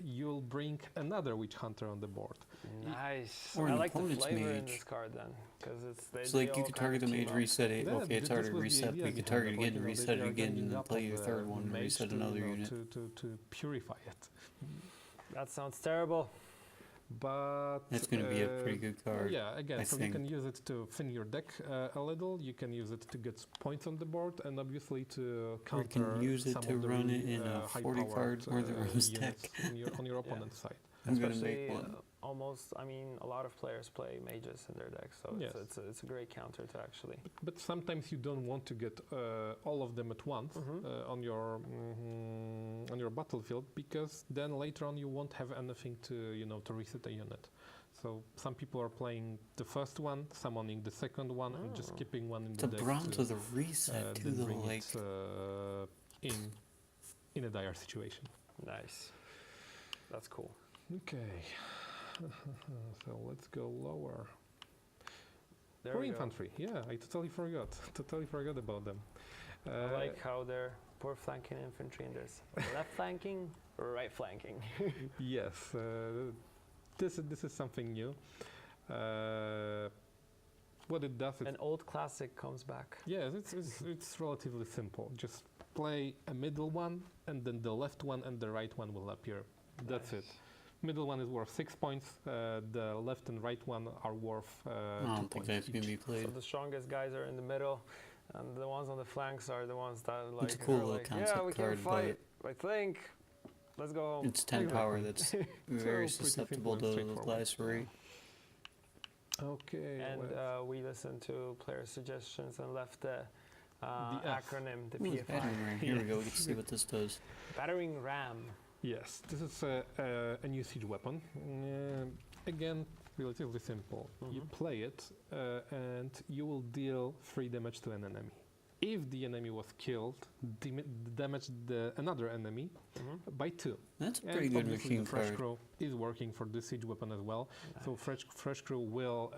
you'll bring another witch hunter on the board. Nice. Or I an like the opponent's flavor in mage. this card then, because it's. So like you could target the mage, reset it. Yeah, Okay, it's this already was the reset. idea But you could behind target it, like, again, they reset it are again, ganging and then up play on your the third one and mage reset to, another unit. to purify it. That sounds terrible. but That's going to be a pretty good card. Yeah, again, I so think. you can use it to thin your deck a little. You can use it to get points on the board, and obviously to Or you counter can use it some to of the run it really, in a 40 high-powered, card War of the Rose units deck. on your Yeah. opponent's side. I'm going to Especially make one. almost, I mean, a lot of players play mages in their deck, so Yes. it's a great counter to actually. But sometimes you don't want to get all of them at once on your battlefield, because then later on you won't have anything to to reset a unit. So some people are playing the first one, summoning the second one, and just Oh. keeping one in It's the a deck bronze to with a reset too, then though. bring Like, it in a dire situation. Nice. That's cool. Okay, so let's go lower. There For we go. infantry, yeah, I totally forgot. Totally forgot about them. I like how they're poor flanking infantry in this. Left flanking, right flanking. Yes, this is something new. What it does is An old classic comes back. yes, it's relatively simple. Just play a middle one, and then the left one and the right one will appear. That's it. Nice. Middle one is worth 6 points. The left and right one are worth I 2 don't think points that's going to each. be played. So the strongest guys are in the middle, and the ones on the flanks are the ones that like. It's a cool are little like, concept yeah, we card, can fight. I think. Let's go home. It's 10 power that's very pretty susceptible simple and to straightforward. lacerate. Okay. And well, we listened to player suggestions and left the The F. acronym, the Ooh, PFI. battering ram. Here we go. We can see what this does. Battering ram. yes, this is a new siege weapon. Again, relatively simple. You Mhm. play it, and you will deal 3 damage to an enemy. If the enemy was killed, damage another enemy Mhm. by 2. That's a And pretty good obviously machine the Fresh card. Crow is working for this siege weapon as well. So Nice. Fresh Crow will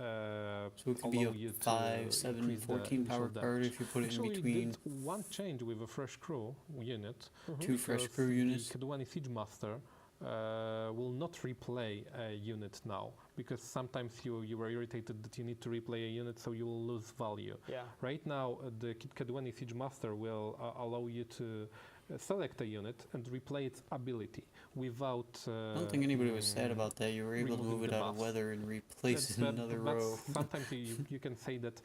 So it could be allow a you to 5, 7, increase the 14 power initial card damage. if you put it in Actually, between did one change with a Fresh Crew unit. Mhm. 2 fresh because crew units. The Kedwani Siege Master will not replay a unit now, because sometimes you were irritated that you need to replay a unit, so you will lose value. Yeah. Right now, the Kedwani Siege Master will allow you to select a unit and replay its ability without. I don't think anybody was sad about that. You were able to removing move it the out of buffs. weather and replace it in another but row. sometimes you can say that,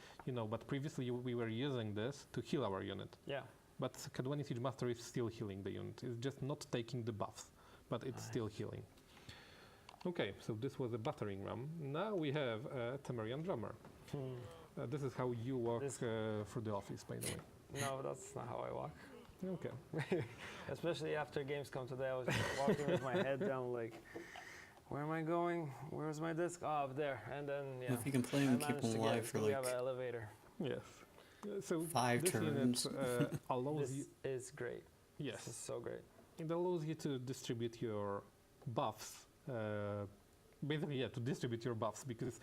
but previously we were using this to heal our unit. Yeah. But Kedwani Siege Master is still healing the unit. It's just not taking the buffs, but it's still Nice. healing. Okay, so this was a battering ram. Now we have a Temerian drummer. Hmm. This is how you walk This- through the office, by the way. No, that's not how I walk. Okay. Especially after Gamescom today, I was just walking with my head down, like, where am I going? Where's my disc? Oh, up there. And then, yeah. If you can play I them, keep managed to them get alive it, for so we like have an elevator. Yes. So 5 this turns. unit allows This you. is great. Yes. This is so great. It allows you to distribute your buffs. Basically, yeah, to distribute your buffs, because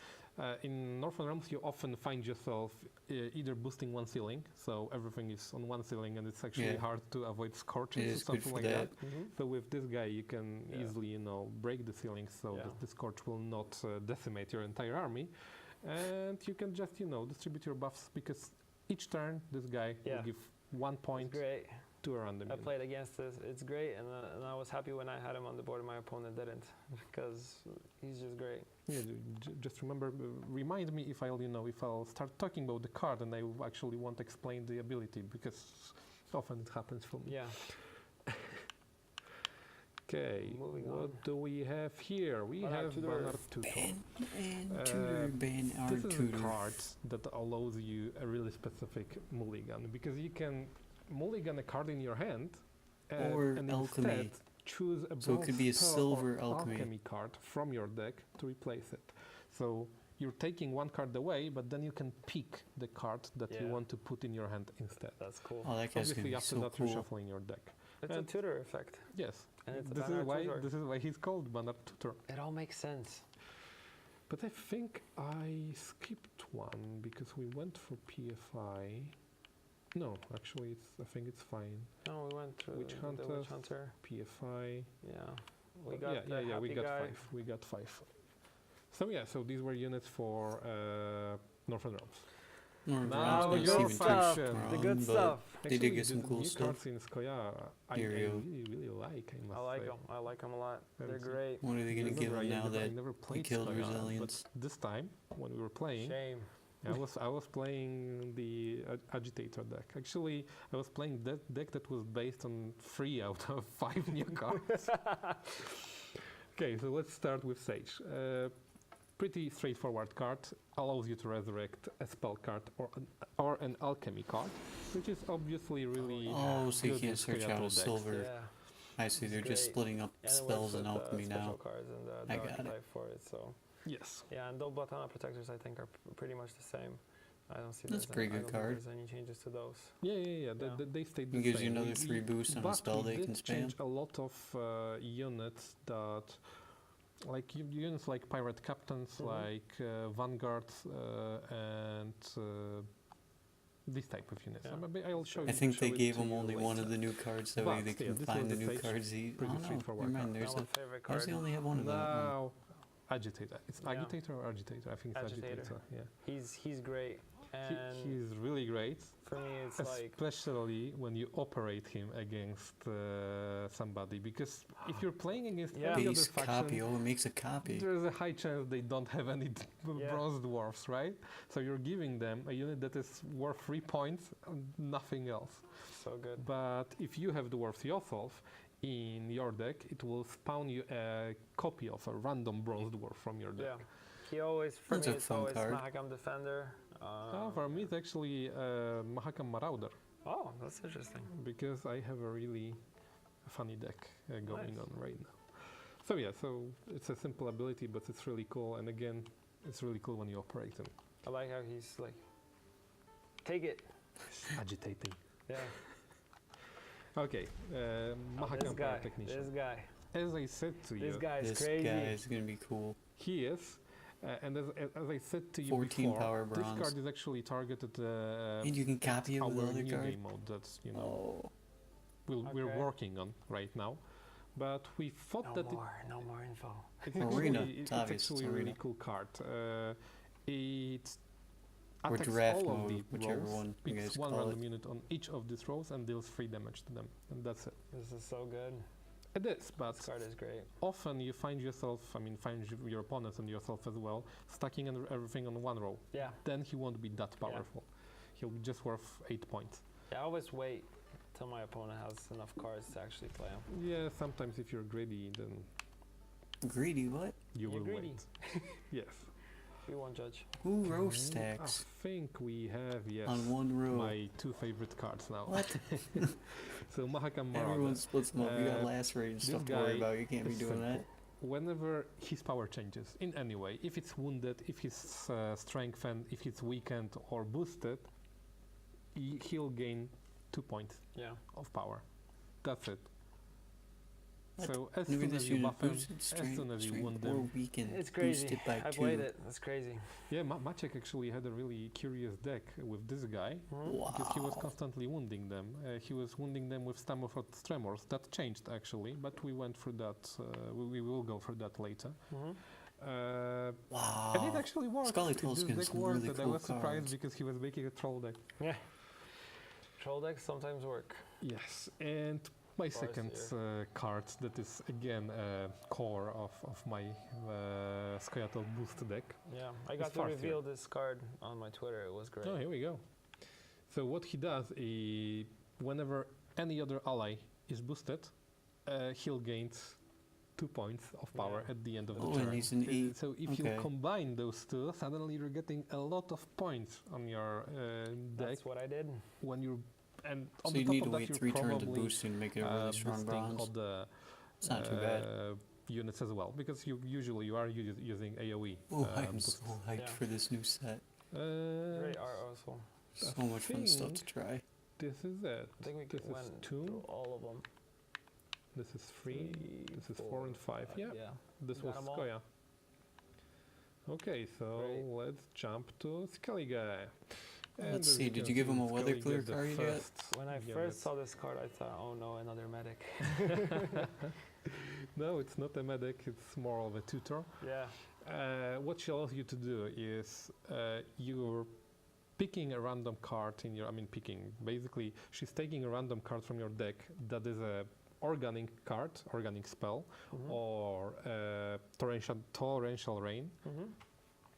in Northern Realms you often find yourself either boosting one ceiling, so everything is on one ceiling, and it's actually Yeah. hard to avoid It scorches or is good something for like that. that. So with this guy, you can Yeah. easily, break the ceiling, so Yeah. that the scorch will not decimate your entire army, and you can just, distribute your buffs, because each turn this guy Yeah. will give 1 It's point great. to a random I unit. played against this. It's great, and I was happy when I had him on the board and my opponent didn't, because he's just great. Yeah, just remember, remind me if I'll start talking about the card and I actually won't explain the ability, because often it happens for me. Yeah. Okay, Moving what on. do we have here? We Banner have Tutor. Banner Tutor. Ban and Uh, tutor, ban our This is a tutor. card that allows you a really specific mulligan, because you can mulligan a card in your hand Or and alchemy. instead choose a So it could bronze be a spell silver or alchemy. card from your deck to replace it. So you're taking one card away, but then you can pick the card that you Yeah. want to put in your hand instead. That's cool. Oh, that guy's gonna Obviously, be after so that, cool. reshuffling your deck. It's And- a tutor effect. Yes, And it's a this banner is why tutor. this is why he's called Banner Tutor. It all makes sense. But I think I skipped one because we went for PFI. No, actually, I think it's fine. No, we went through Witch the Hunter. Witch Hunter. PFI. Yeah. We got the we happy got guy. 5. We got 5. So yeah, so these were units for Northern Realms. Or Now Bronze, the not good even stuff, too the strong, good but stuff. They did get some the cool new stuff. cards in Skoya, I Stereo. really like, I must I like say. them. I like them a lot. They're Haven't seen- great. What are they gonna Yes, give I him now never- I that never he played killed Skoya, Resilience? but this time, when we were playing, Shame. I was playing the Agitator deck. Actually, I was playing that deck that was based on 3 out of 5 new cards. Okay, so let's start with Sage. Pretty straightforward card. Allows you to resurrect a spell card or an alchemy card, which is obviously really Oh, so you good can't in search Skoyato out a decks. silver. Yeah. I see, It's they're just great. splitting up And it works spells with and the alchemy special now. cards and the I dark got it. type for it. So Yes. yeah, and Dolbatana protectors I think are pretty much the same. I don't see That's a there's pretty any, I good don't card. think there's any changes to those. Yeah. Yeah. They stayed the It gives you same. another 3 boosts on a but spell we they can did change spam. a lot of units that, like units like Pirate Captains, Mhm. like Vanguards, and this type of units. Yeah. Maybe I'll show you. I think show they it gave to him you only one of later. the new cards, that way But, they yeah, can this find was the the new Sage, cards. pretty Oh no, straightforward never mind, card. there's Now a... my favorite Why does card. he only have one of that? Now, Agitator. It's Yeah. Agitator or Agitator? I think it's Agitator. Agitator. Yeah. He's great. And He's really great. for me it's like Especially when you operate him against somebody, because if you're playing against Yeah. any other Base faction, copy, oh, it makes a copy. there's a high chance they don't have any Yeah. bronze dwarfs, right? So you're giving them a unit that is worth 3 points and nothing else. so good. But if you have dwarfs yourself in your deck, it will spawn you a copy of a random bronze dwarf from your deck. Yeah. He always for That's me a it's fun always card. Mahakam Defender. For me, it's actually Mahakam Marauder, Oh, that's interesting. because I have a really funny deck going Nice. on right now. So yeah, so it's a simple ability, but it's really cool. And again, it's really cool when you operate him. I like how he's like, take it. Agitating. Yeah. Okay, Oh, Mahakam this guy. Technician. This guy. As I said to This you, guy is This crazy. guy is gonna be cool. he is. And as I said to you 14 before, power this bronze. card is actually targeted And you can copy it our with other new cards? game mode that's Oh. we're Okay. working on right now. But we thought No that more, no more info. it's Arena, actually, it's it's obvious, actually it's a really Arena. cool card. It Or attacks draft all of mode, the whichever rows, one you picks guys one call random it. unit on each of these rows and deals 3 damage to them. And that's it. This is so good. It is, but This card is great. often you find yourself, your opponent and yourself as well, stacking everything on one row. Yeah. Then he won't be that powerful. He'll be just worth 8 points. Yeah, I always wait till my opponent has enough cards to actually play him. Yeah, sometimes if you're greedy, then Greedy, what? you You're will greedy. wait. Yes. We won't judge. Who row I stacks think we have, yes, on one row? my 2 favorite cards now. What? So Mahakam Marauder. Everyone splits them up. You got Uh, lacerated this stuff to worry guy about. You can't be is doing that. simple. Whenever his power changes in any way, if it's wounded, if he's strengthened, if it's weakened or boosted, he'll gain 2 points Yeah. of power. That's it. What? So as Look soon at this as you unit buff him, boosted as strength, soon as you strength wound or them, weakened, It's crazy. boosted by I 2. played it. That's crazy. yeah, Maciek actually had a really curious deck with this guy. Because he was Wow. constantly wounding them. He was wounding them with Stamford Tremors. That changed actually, but we went through that. We will go through that later. Wow. And it actually worked. Skeletal's This getting deck some worked, really and I cool was surprised cards. because he was making a troll deck. Yeah. Troll decks sometimes work. Yes, and my Farseer. second card that is again core of my Skoyatel boost deck. Yeah. I got to Farseer. reveal this card on my Twitter. It was great. Oh, here we go. So what he does is, whenever any other ally is boosted, he'll gain 2 points of power Yeah. at the end of the Oh, turn. and he's an 8. So if Okay. you combine those two, suddenly you're getting a lot of points on your deck That's what I did. when you're and on So the you top need of to that wait you're 3 turns to probably boost and make it a really strong boosting bronze. all the It's not too bad. units as well, because you are using AoE. Oh, I'm boost. so hyped Yeah. for this new set. Great art also. So much fun stuff to think- try. This is it. I think we This is went 2. through all of them. This is 3. This is 4 and 5. Yeah, Yeah. this got was 'em all. Skoya. Okay, so Great. let's jump to Skelly guy. And Let's as see, you did can you give him see, a weather Skelly clear gets the card yet? first When I unit. first saw this card, I thought, oh no, another medic. No, it's not a medic, it's more of a tutor. Yeah. What she allows you to do is picking a random card in your, basically she's taking a random card from your deck that is a organic card, organic spell, or torrential rain,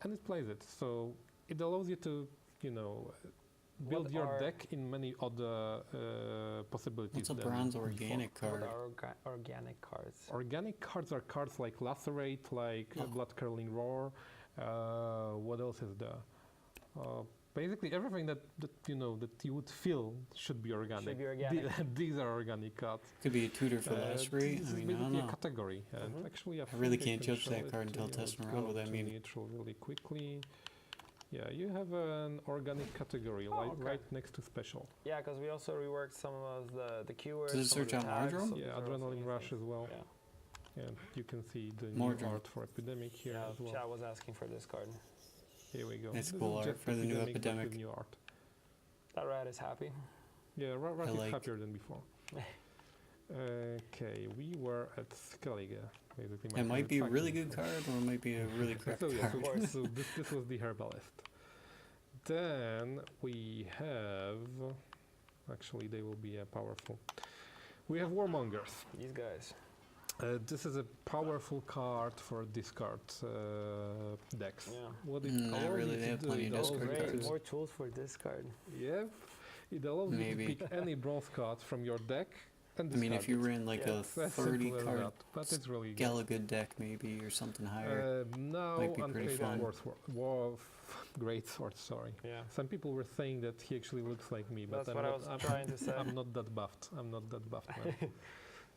and it plays it. So it allows you to, build What your are- deck in many other possibilities. What's a than bronze before. organic What card? are organic cards? Organic cards are cards like Lacerate, like Blood Curling Roar. What else is there? Basically, everything that you would feel should be organic. Should be organic. These are organic cards. Could be a tutor for Lacerate. This I is mean, I don't basically a know. category. And actually, I really think can't can judge show that it card to until you. testing Let's around go with it. I to mean- neutral really quickly. Yeah, you have an organic category okay. right next to special. Yeah, because we also reworked some of the keywords. Does it some of search the out tags, Mardrome? so Yeah, these are also Adrenaline new Rush things. as well. Yeah. And you can see the Mordred. new art for Epidemic here Yeah, as well. chat was asking for this card. Here we go. That's This cool is art just for the new but with Epidemic. new art. That rat is happy. Yeah, Rat I is like- happier than before. Okay, we were at Skellige. Basically, my It might be a favorite really faction. good card, or it might be a really crap So, yeah, card. Of course. so this was the Herbalist. Then we have, actually they will be powerful. We have Warmongers. These guys. This is a powerful card for discard decks. Yeah. What it Not allows really, you they to have do, plenty it of allows discard you Great, cards. more tools for discard. Yeah, it allows Maybe. you to pick any bronze card from your deck and I mean, if discard you it. ran like Yeah, a It's as 30 simple as card that, but it's really good. Galaga deck, maybe, or something higher. No, Might be pretty Untraded fun. Great sword, sorry. Yeah. Some people were saying that he actually looks like me, but That's I'm what I not, was I'm, trying to say. I'm not that buffed. I'm not that buffed, man.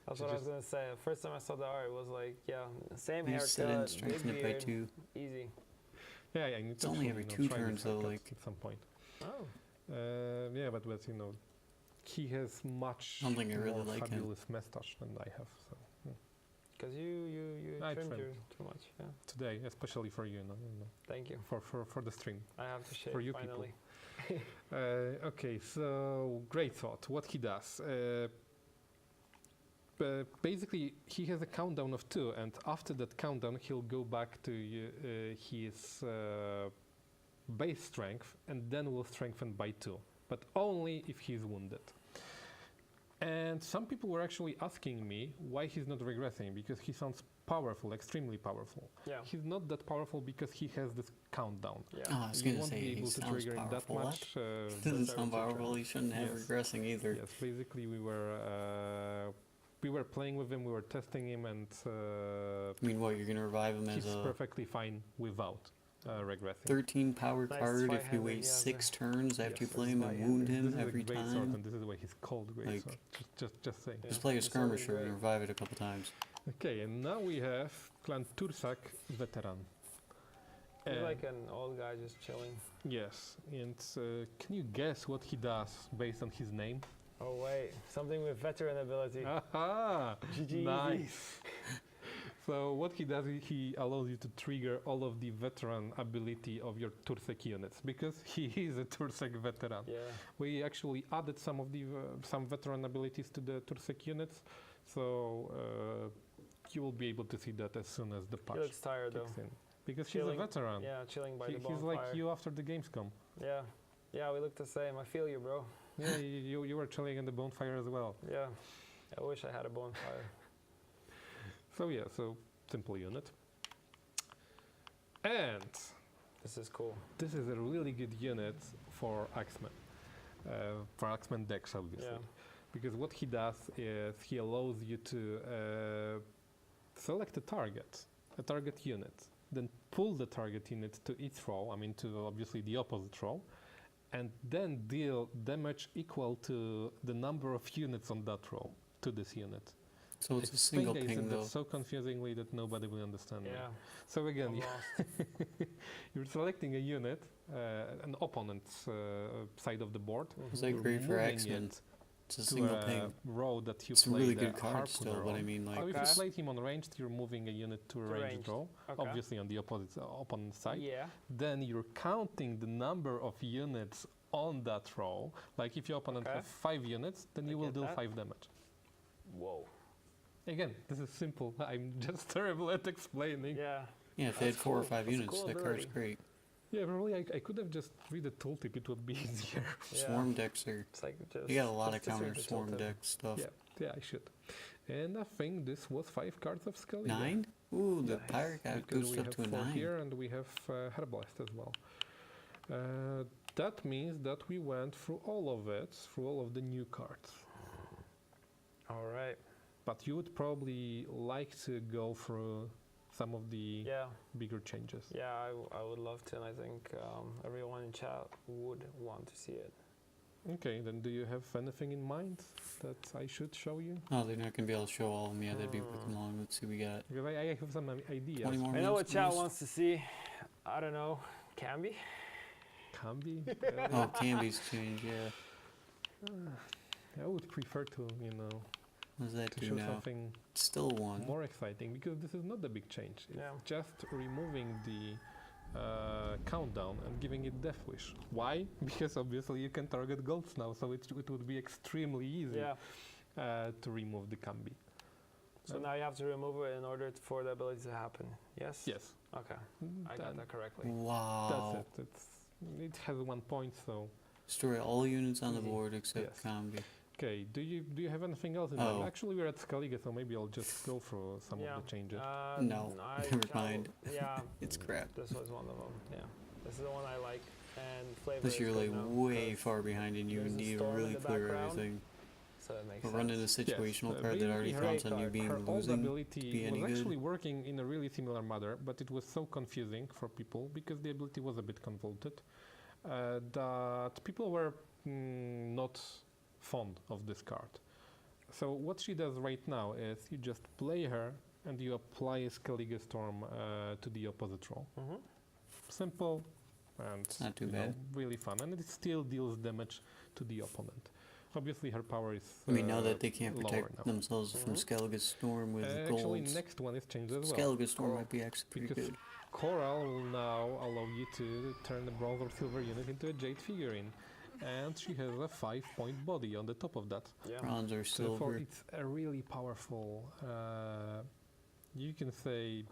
That's So what I was just- gonna say. First time I saw the art, it was like, yeah, same You set in, haircut, big strengthen it by beard, 2. easy. Yeah, yeah. It's only every 2 turns, though, like- at some point. Oh, Yeah, but he has much I don't think I really more like him. fabulous mustache than I have. So because you I trimmed trimmed. yours too much. Yeah. today, especially for you, Thank you. for the stream. I have to shave For you people. finally. Okay, so great thought. What he does. Basically, he has a countdown of 2, and after that countdown, he'll go back to his base strength, and then will strengthen by 2, but only if he's wounded. And some people were actually asking me why he's not regressing, because he sounds powerful, extremely powerful. Yeah. He's not that powerful because he has this countdown. Yeah. Oh, I was You gonna won't say, be he able to sounds trigger it that powerful. What? much. Doesn't That's sound very powerful. He shouldn't have Yes. regressing either. Yes, basically we were playing with him, we were testing him, and I mean, what, you're gonna revive him as he's a perfectly fine without regressing. 13 power Nice card if you five-handed, wait yeah, 6 turns after you Yes, play it's him and five-handed. wound This him is a every great sword, time? and this is why he's called great Like- sword. Just saying. Yeah. Just play a This sword is skirmisher and great. revive it a couple times. Okay, and now we have Clan Tursak Veteran. He's And- like an old guy just chilling. Yes, and can you guess what he does based on his name? Oh wait, something with veteran ability. Aha! GG. Nice. So what he does is he allows you to trigger all of the veteran ability of your Tursek units because he is a Tursek veteran. Yeah. We actually added some of the some veteran abilities to the Tursek units, so you will be able to see that as soon as the He patch looks tired though. kicks in. Because Chilling. he's a veteran. Yeah, chilling by the He's bonfire. like you after the Gamescom. Yeah. Yeah, we look the same. I feel you, bro. Yeah, you were chilling in the bonfire as well. Yeah. I wish I had a bonfire. So yeah, so simple unit. And This is cool. this is a really good unit for Axeman decks, obviously. Yeah. Because what he does is he allows you to select a target unit, then pull the target unit to its row, I mean to obviously the opposite row, and then deal damage equal to the number of units on that row to this unit. So it's a Explain single guys ping, that though. so confusingly that nobody will understand. me. Yeah. So again, I'm lost. you're selecting a unit, an opponent's side of the board. Is that You're great for moving Axemen? it It's a to single a ping. row that you It's a played really good a card harpooner still, but I on. mean, So like, if Okay. you played him on ranged, you're moving a unit to a To ranged ranged. row, Okay. obviously on the opponent side. Yeah. Then you're counting the number of units on that row. Like if your opponent Okay. has 5 units, then I you will get deal that. 5 damage. Whoa. Again, this is simple. I'm just terrible at explaining. Yeah. yeah, if they had That's 4 or cool. 5 That's a units, cool that card's ability. great. Yeah, probably I could have just read the tooltip. It would be easier. Yeah. Swarm decks are. It's like just. You got a lot of just read counter the swarm tooltip. deck stuff. Yeah, yeah, I should. And I think this was 5 cards of Skellige. 9? Ooh, the Nice. pirate guy Because goes we up have to a 4 9. here, and we have Herblast as well. That means that we went through all of it, through all of the new cards. All right. But you would probably like to go through some of the Yeah. bigger changes. Yeah, I would love to, and I think everyone in chat would want to see it. Okay, then do you have anything in mind that I should show you? Oh, they're not gonna be able to show all of them. Yeah, that'd be wicked long. Let's see, we got Because I have some ideas. 20 more I minutes. know what chat please. wants to see. I don't know. Camby? Camby? Oh, Camby's change, yeah. I would prefer to, What does that to do show now? something Still 1. more exciting, because this is not a big change. It's Yeah. just removing the countdown and giving it Death Wish. Why? Because obviously you can target golds now, so it would be extremely easy Yeah. to remove the Camby. So now you have to remove it in order for the ability to happen. Yes? Yes. Okay. I got Then that correctly. Wow. That's it. It has 1 point, so. Destroy all units on the Easy. board except Yes. Camby. Okay, do you have anything else in Oh. mind? Actually, we're at Skellige, so maybe I'll just go through some Yeah. of the changes. No, never mind. Yeah. It's crap. This was one of them. Yeah. This is the one I like. And flavor Unless is you're good like now, way 'cause- far behind and you there's a need to storm in really the clear background. everything. So it makes But sense. running a situational card that already really counts on you card. being Her old losing. ability be any was good? actually working in a really similar manner, but it was so confusing for people because the ability was a bit convoluted that people were not fond of this card. So what she does right now is you just play her and you apply a Skellige Storm to the opposite roll. Mm-hmm. Simple and Not too you bad. know, really fun, and it still deals damage to the opponent. Obviously, her power is. I mean, now that they can't lower protect now. themselves from Mhm. Skellige's Storm with Actually, golds, next one is changed as well. Skellige's Storm Oh. might be actually pretty Because good. Coral will now allow you to turn a bronze or silver unit into a jade figurine, and she has a 5-point body on the top of that. Yeah. Bronze or Therefore, silver. it's a really powerful. You can say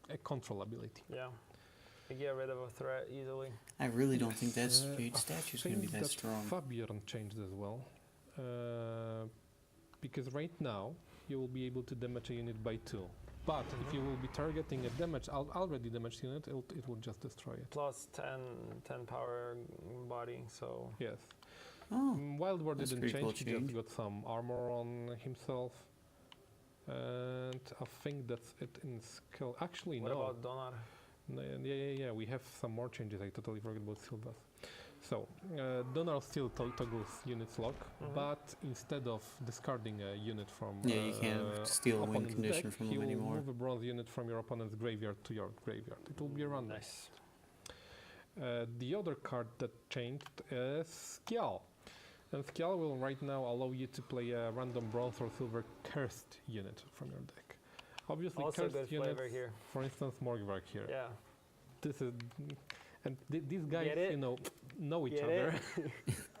a control ability. Yeah. You get rid of a threat easily. I really don't think that Yes, Jade I statue's gonna be think that strong. Fabian changed as well, because right now you will be able to damage a unit by 2. But if you will be targeting a already damaged unit, it will just destroy it. Plus 10 power body, so Yes. Oh, Wild Ward that's didn't pretty change. cool He change. just got some armor on himself, and I think that's it in skill. Actually, what no. about Donar? Yeah. We have some more changes. I totally forgot about Sylva's. So, Donar still toggles units lock, Mhm. but instead of discarding a unit from Yeah, you can't steal a win opponent's condition deck, from he them will anymore. move a bronze unit from your opponent's graveyard to your graveyard. It will be a random. Nice. The other card that changed is Skial. And Skial will right now allow you to play a random bronze or silver cursed unit from your deck. Obviously, Also cursed good units, flavor here. for instance, Morgvark here. Yeah. This is, and these guys, Get it? know each Get other. it?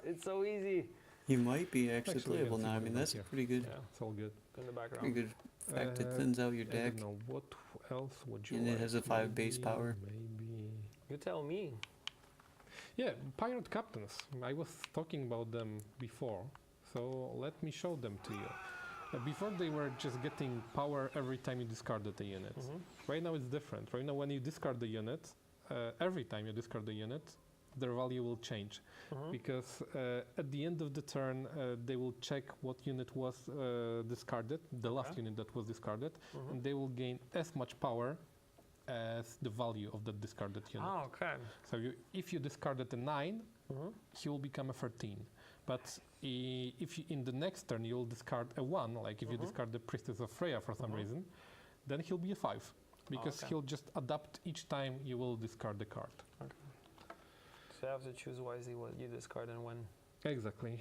It's so easy. He might be actually Actually, playable let's see now. I what mean, we got that's here. pretty good. Yeah. It's all good. In the Pretty background. good fact. It Uh, thins out your I deck. don't know what else would you And like? it has a 5 base Maybe- power. Maybe. You tell me. Yeah, pirate captains. I was talking about them before, so let me show them to you. Before they were just getting power every time you discarded a unit. Mhm. Right now it's different. Right now when you discard the unit, every time you discard the unit, their value will change. Mhm. Because at the end of the turn, they will check what unit was discarded, the last Okay. unit that was discarded, Mhm. and they will gain as much power as the value of that discarded unit. Ah, okay. So if you discarded a 9, Mhm. he will become a 13. But if you, in the next turn you will discard a 1, like if you Mhm. discard the Priestess of Freya for some Mhm. reason, then he'll be a 5. Because okay. he'll just adapt each time you will discard the card. So you have to choose wisely what you discard and when. Exactly.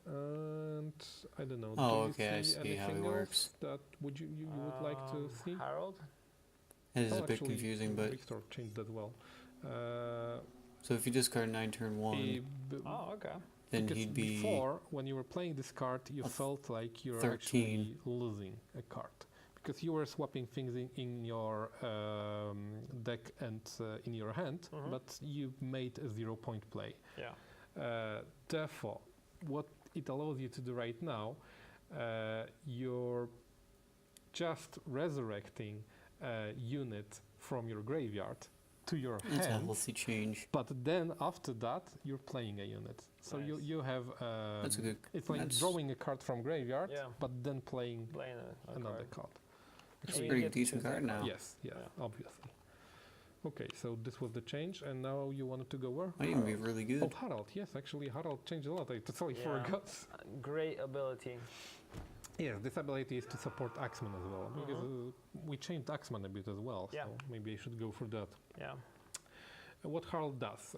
And I don't know. Oh, do you okay, I see how it anything works. else that would you would like to see? Harold? It is Oh, a bit actually, confusing, but Victor changed that well. so if you discard 9 turn 1, Oh, okay. then because he'd be before, when you were playing this card, you a felt like you were 13. actually losing a card because you were swapping things in your deck and in your hand, but you made a 0-point play. Yeah. Therefore, what it allows you to do right now, you're just resurrecting a unit from your graveyard to your That's a hand, healthy change. but then after that you're playing a unit. So Nice. you have That's a good. it's like that's- drawing a card from graveyard, Yeah. but then playing Playing a another card. card. That's So a you pretty get to decent choose that card now. Yes, yeah, Yeah. obviously. Okay, so this was the change, and now you wanted to go where? Might even be really good. Oh, Harald. Yes, actually, Harald changed a lot. I totally Yeah. forgot. Great ability. Yes, this ability is to support Axeman as well, because we changed Axeman a bit as well, Yeah. so maybe I should go for that. Yeah. What Harald does,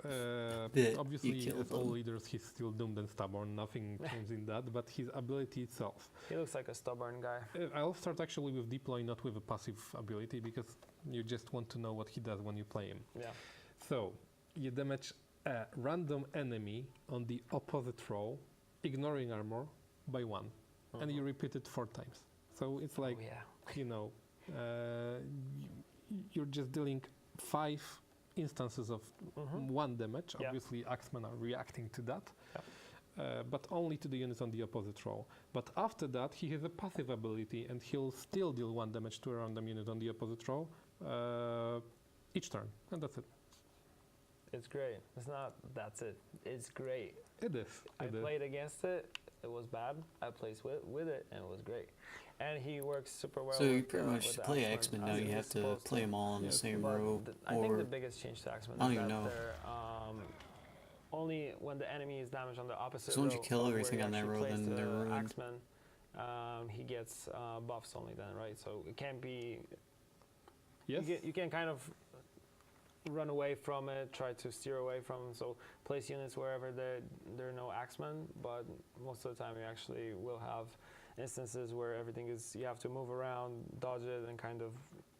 Bit, obviously, you killed as all them. leaders, he's still doomed and stubborn, nothing changes in that, but his ability itself. He looks like a stubborn guy. I'll start actually with deploy, not with a passive ability, because you just want to know what he does when you play him. Yeah. So, you damage a random enemy on the opposite row, ignoring armor, by 1. And you repeat it 4 times. So it's like, Oh, yeah. you know, you're just dealing 5 instances of 1 damage. Yeah. Obviously, Axemen are reacting to that, Yeah. but only to the units on the opposite row. But after that, he has a passive ability, and he'll still deal 1 damage to a random unit on the opposite row each turn, and that's it. It's great. It's not, that's it. It's great. It is. I It is. played against it. It was bad. I played with it, and it was great. And he works super well. So you with, pretty with much the play Axemen, X-Men as now. You he's have to supposed play them all on the Yes. same But row, I think the or biggest change to Axemen I don't is even that know. they're only when the enemy is damaged on the opposite As long as you row kill of where everything he on that actually row, plays then the they're ruined. Axemen, he gets buffs only then, right? So it can't be. Yes. You can kind of run away from it, try to steer away from it. So place units wherever there are no axemen, but most of the time you actually will have instances where everything is, you have to move around, dodge it,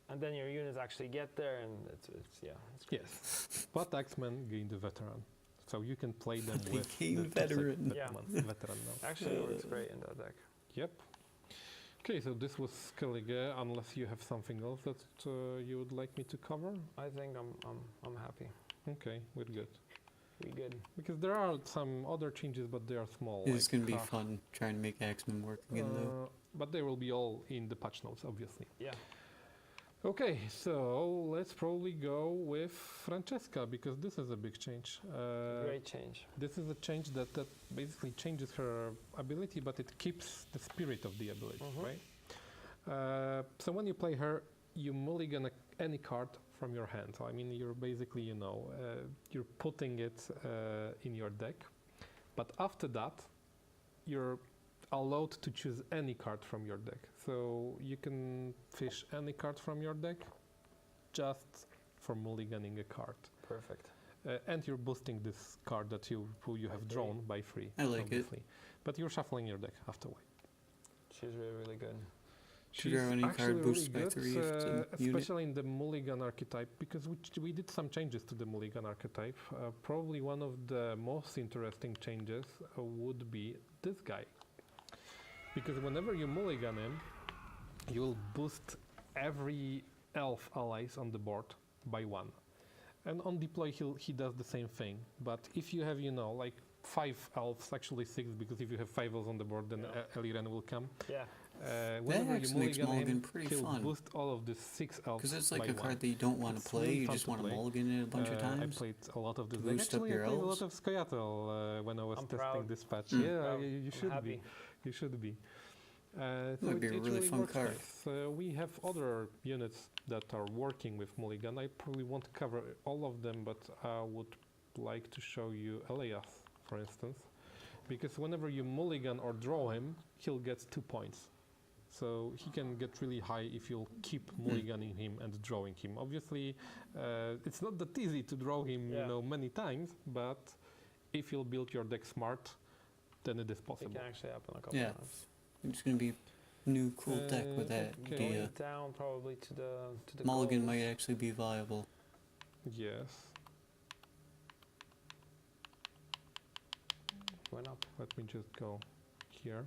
and then your units actually get there, and it's great. Yes. But Axemen gained a veteran. So you can play them They with gained the veteran. Yeah. veteran now. Actually, it works great in that deck. Yep. Okay, so this was Skellige, unless you have something else that you would like me to cover. I think I'm happy. Okay, we're good. We good. Because there are some other changes, but they are small. it's gonna be half- fun trying to make X-Men work again, though. But they will be all in the patch notes, obviously. Yeah. Okay, so let's probably go with Francesca, because this is a big change. Great change. This is a change that basically changes her ability, but it keeps the spirit of the ability, right? So when you play her, you mulligan any card from your hand. So I mean, you're basically, you're putting it in your deck. But after that, you're allowed to choose any card from your deck. So you can fish any card from your deck just for mulliganing a card. Perfect. And you're boosting this card that you have drawn by 3. I like it. obviously. But you're shuffling your deck afterward. She's really, really good. Should draw any actually card boosts really by 3 if it's a unit. especially in the mulligan archetype, because we did some changes to the mulligan archetype. Probably one of the most interesting changes would be this guy. Because whenever you mulligan him, you'll boost every elf allies on the board by 1. And on deploy, he does the same thing. But if you have, like 5 elves, actually 6, because if you have 5 elves on the board, then Yeah. Eliren will come. Yeah. Whenever you actually makes mulligan mulligan him, pretty he'll fun. boost all of the 6 elves Because it's by like a 1. card that you don't want to It's play, really you fun just to want to play. mulligan it a bunch of I times. played a lot of this. To deck. boost up Actually, your I played a elves. lot of Scoia'tael when I was I'm testing proud. this patch. Mm. Yeah, Proud. you I'm should happy. be. You should be. Might be a really fun works card. nice. We have other units that are working with mulligan. I probably won't cover all of them, but I would like to show you Elias, for instance, because whenever you mulligan or draw him, he'll get 2 points. So he can get really high if you'll keep mulliganing him and drawing him. Obviously, it's not that easy to draw him, Yeah. many times, but if you'll build your deck smart, then it is It possible. can actually happen a couple Yeah. times. It's gonna be a new cool deck with that okay. idea. Going down probably to the Mulligan gold. might actually be viable. Yes. Went up. Let me just go here.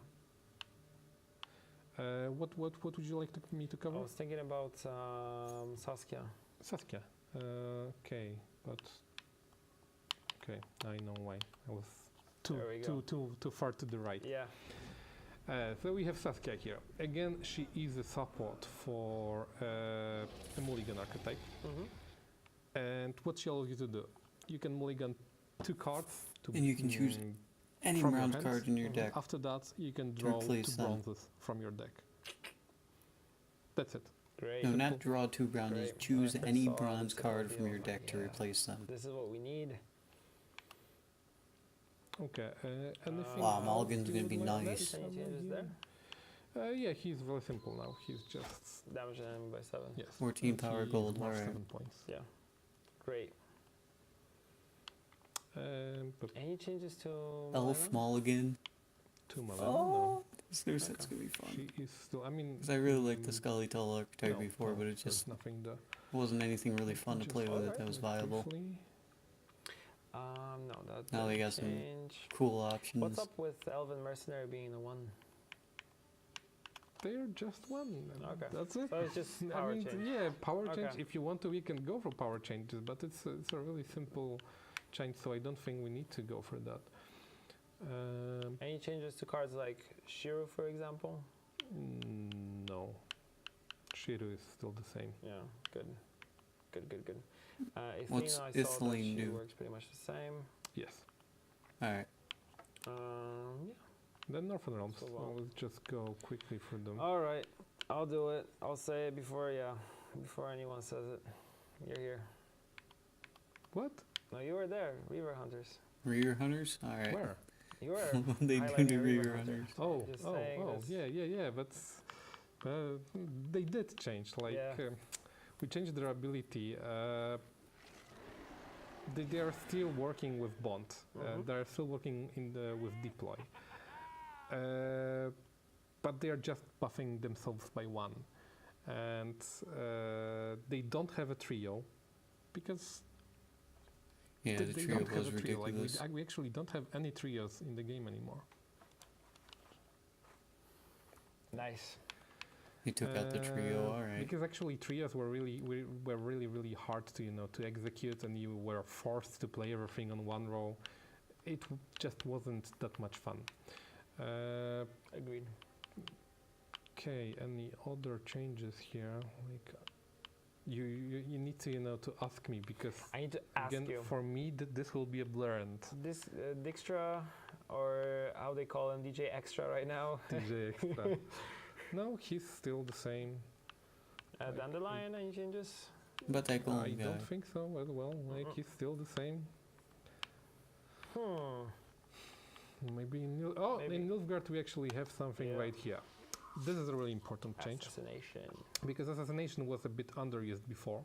What would you like me to I cover? was thinking about Saskia. Saskia. Okay, but okay, I know why. I was There we go. too far to the right. Yeah. So we have Saskia here. Again, she is a support for a mulligan archetype. And what she allows you to do? You can mulligan 2 cards. And you can choose any from your bronze hands. card in your deck. After that, you can draw 2 replace them. bronzes from your deck. That's it. Great. No, not draw 2 bronzes. Great. Choose Okay, any so bronze that's card ideal. from your deck to Yeah. replace them. This is what we need. Okay. Anything Wow, else Mulligan's you gonna would be like to nice. cover Any changes here? Yeah, he's very simple now. He's just Damage an enemy by 7. yes. 14 and power he gold, marks alright. 7 points. Yeah. Great. But Any changes to Elf Malena? Mulligan. 2 Malena. Oh, this new Okay. set's gonna be No. fun. She is still. I mean, Because I really liked the mm, Scully Tall archetype no, before, no, but it there's just nothing there. wasn't anything really fun to Just play with it alright, that was very viable. briefly. No, that Now they didn't got some change. cool options. What's up with Elven Mercenary being the 1? They're just 1. and Okay. That's it. So it's just power I mean, change. yeah, power change. Okay. If you want to, we can go for power changes, but it's a really simple change, so I don't think we need to go for that. Any changes to cards like Shiru, for example? No. Shiru is still the same. Yeah, good. Good. What's Athena, I saw that Ithilien she do? works pretty much the same. Yes. Alright. Yeah. Then Northern Realms. So, well. Let's just go quickly for them. All right, I'll do it. I'll say it before anyone says it. You're here. What? No, you were there. Reaver Hunters. Reaver Hunters? Alright. Where? You were. They do highlighting do a Reaver Hunter. Hunters. Oh, Just saying this. yeah. But they did change. Like Yeah. we changed their ability. They are still working with Bond. Mhm. They are still working with Deploy. But they are just buffing themselves by 1, and they don't have a trio because Yeah, they the don't trio have was a trio. Like ridiculous. we actually don't have any trios in the game anymore. Nice. He took out the trio, alright. Because actually trios were really hard to to execute, and you were forced to play everything on 1 row. It just wasn't that much fun. Agreed. Okay, any other changes here? Like you need to to ask me, because I need to ask again you. for me this will be a blur and This Dijkstra, or how they call him, DJ Extra right now. DJ Extra. No, he's still the same. Like, Dandelion, any changes? But that I golden guy. don't think so as well. Like he's still the same. Maybe in Maybe. in Nilfgaard we actually have something Yeah. right here. This is a really important change, Assassination. because assassination was a bit underused before,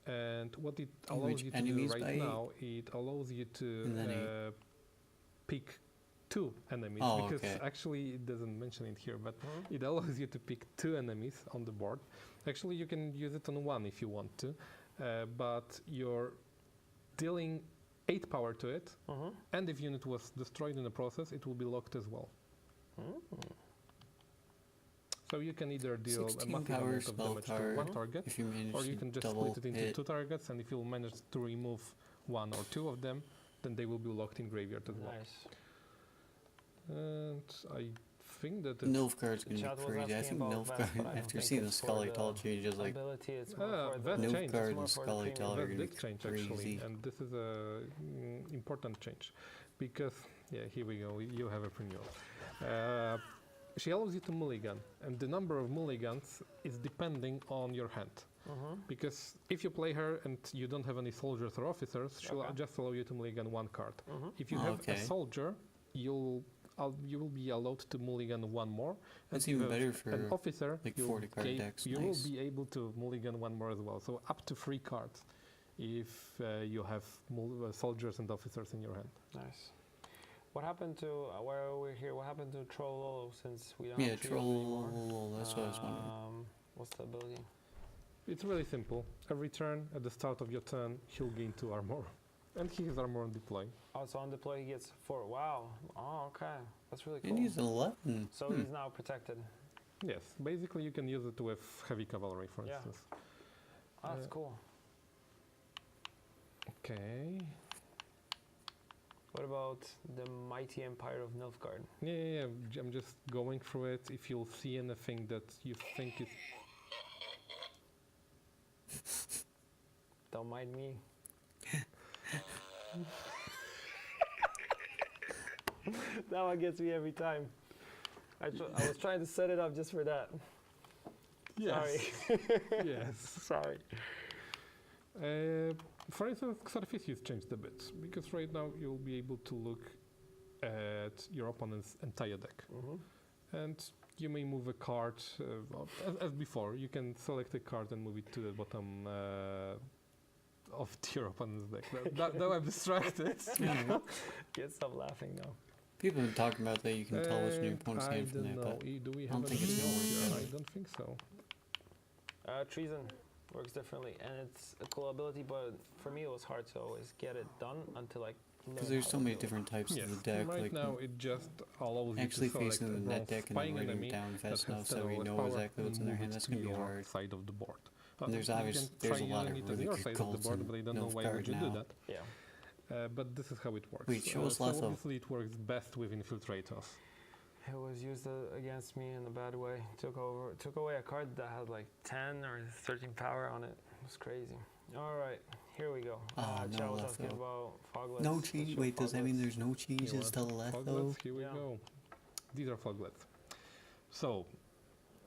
and what it allows Reach you to do enemies by right 8. now, it allows you And then to pick 2 enemies, Oh, because okay. actually it doesn't mention it here, but Mhm. it allows you to pick 2 enemies on the board. Actually, you can use it on 1 if you want to, but you're dealing 8 power to it, and if unit was destroyed in the process, it will be locked as well. So you can either deal a 16 massive power amount of spell damage to card. 1 target, If you manage or you to can just double split it into hit. 2 targets, and if you manage to remove 1 or 2 of them, then they will be locked in graveyard as well. Nice. And I think that it's Nilfgaard's gonna Chat be was crazy. I asking think about Vest, Nilfgaard, but I don't after think seeing the it's for Scully the Tall changes, like ability, it's more Ah, for that the changed. Nilfgaard it's more and for the Scully premium. Tall are that gonna did be change actually, crazy. and this is a important change, because here we go. You have a premium. She allows you to mulligan, and the number of mulligans is depending on your hand. Because if you play her and you don't have any soldiers or officers, she'll Okay. just allow you to mulligan 1 card. If you Oh, have okay. a soldier, you will be allowed to mulligan 1 more. And That's if you even have better for an officer, like you'll 40 card ga- decks, you nice. will be able to mulligan 1 more as well. So up to 3 cards if you have soldiers and officers in your hand. Nice. What happened to while we're here? What happened to Troll Lolo, since we don't Yeah, have trios anymore? troll. That's what I was wondering. What's the ability? It's really simple. Every turn, at the start of your turn, he'll gain 2 armor. And he has armor on deploy. Oh, so on deploy he gets 4. Wow. Oh, okay. That's really cool. And he's 11. So he's now protected. Yes, basically you can use it with heavy cavalry, for Yeah. instance. That's Uh, cool. Okay. What about the mighty empire of Nilfgaard? Yeah. I'm just going through it. If you'll see anything that you think is... Don't mind me. That one gets me every time. I was trying to set it up just for that. Sorry. Yes. Sorry. For instance, surface use changed a bit, because right now you'll be able to look at your opponent's entire deck. And you may move a card, as before, you can select a card and move it to the bottom of your opponent's deck. Now I'm distracted. Can't stop laughing now. People have been talking about that. You can tell what's in your opponent's hand from that, but Do we I have don't think it's anything gonna else work here? that I don't think so. Treason works differently, and it's a cool ability, but for me it was hard to always get it done until I because there's so many different types Yes, of the deck. right like now it just allows actually you to select facing a the net bronze deck and spying then writing enemy them down that fast has enough so 10 we or less know power exactly what's in and their move hand. it That's to gonna be your hard. side of the board. And there's You obvious, can there's a try lot using of it on really your good side of the calls board, in but I don't know why would Nilfgaard you do now. that. Yeah. But this is how it works. Wait, show us so last of- obviously it works best with infiltrators. It was used against me in a bad way. Took away a card that had like 10 or 13 power on it. It was crazy. All right, here we go. No Chad was left asking though. about foglets. No Let's cheese. show Wait, does that mean foglets. there's no You cheeses want to the left foglets? though? Here we Yeah. go. These are foglets. So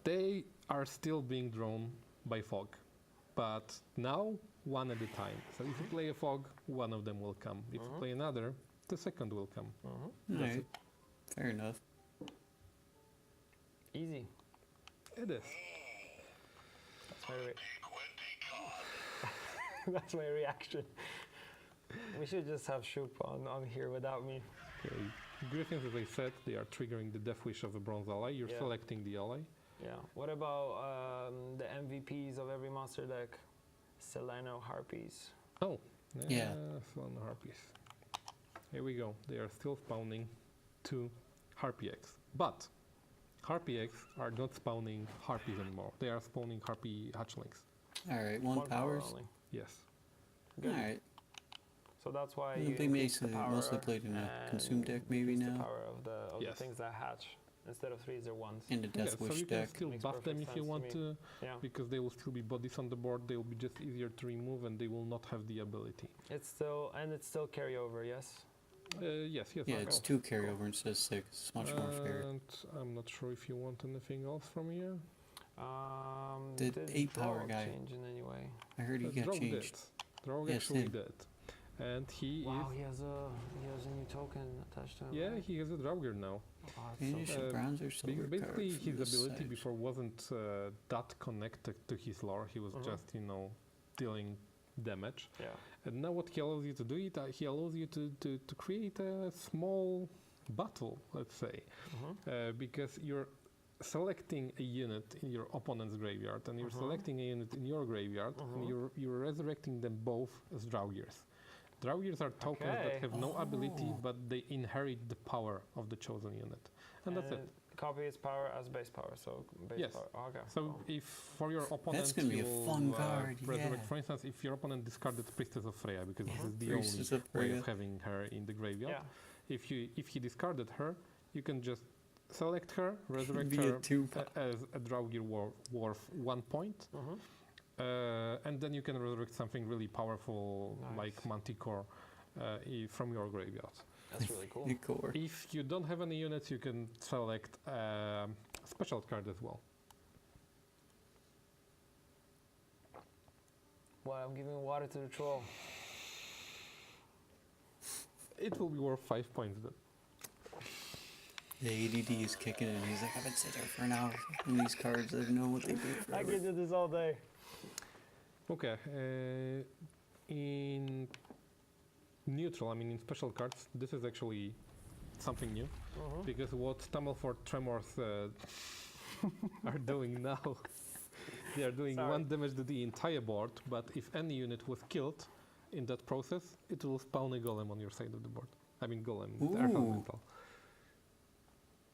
they are still being drawn by fog, but now one at a time. So if you play a fog, one of them will come. If you play another, the second will come. That's Alright, it. fair enough. Easy. It is. That's my that's my reaction. We should just have Shoop on here without me. Okay. Griffins, as I said, they are triggering the death wish of a bronze ally. You're Yeah. selecting the ally. Yeah. What about the MVPs of every monster deck? Seleno Harpies. Oh, Yeah. Swan Harpies. Here we go. They are still spawning 2 Harpy eggs. But Harpy eggs are not spawning Harpies anymore. They are spawning Harpy hatchlings. Alright, one power powers. only. Yes. Good. Alright. So that's why Yeah, you they increase the mostly- power mostly played in a and consume deck maybe increase now. The power of the Yes. things that hatch. Instead of 3s, they're 1s. In the Yeah, Death so Wish you can deck. still Makes buff them perfect if you sense want to to, Yeah. because they will still be bodies on the board. They will be just easier to remove, and they will not have the ability. It's still carryover, yes. Yes. Yeah, of it's course. 2 carryover instead of 6. It's much more fair. And I'm not sure if you want anything else from here. The did 8 power Drow guy. change in any way? I heard he got Drow changed. did. Drow Yes, actually him. did. And he Wow, is... he has a new token attached to him. Yeah, right? he has a Draugr now. Oh, that's Can so you cool. show bronze or silver Basically, card from his this ability side? before wasn't that connected to his lore. He was just, dealing damage. Yeah. And now what he allows you to do, he allows you to create a small battle, let's say. Because you're selecting a unit in your opponent's graveyard, and you're selecting a unit in your graveyard, and you're resurrecting them both as Draugrs. Draugrs are tokens Okay. that have no ability, but they inherit the power of the chosen unit. And that's it. Copy its power as base power, so base Yes. power. Oh, okay. So cool. if for your opponent gonna be a you'll, fun card, resurrect, yeah. for instance, if your opponent discarded Priestess of Freya, because this is the Priestess only of way Freya. of having her in the graveyard, Yeah. if he discarded her, you can just select her, resurrect Be a her 2 as a Draugr worth 1 point, and then you can resurrect something really powerful like Nice. Manticore from your graveyard. That's really cool. Core. If you don't have any units, you can select a special card as well. Well, I'm giving water to the troll. It will be worth 5 points then. The ADD is kicking in. He's like, I've been sitting here for an hour in these cards. I don't know what they do I forever. can do this all day. Okay, in neutral, I mean in special cards, this is actually something new, because what Stammelford Tremors are doing now, they are doing Sorry. 1 damage to the entire board, but if any unit was killed in that process, it will spawn a golem on your side of the board. I mean golem, it's Earth Ooh. Elemental.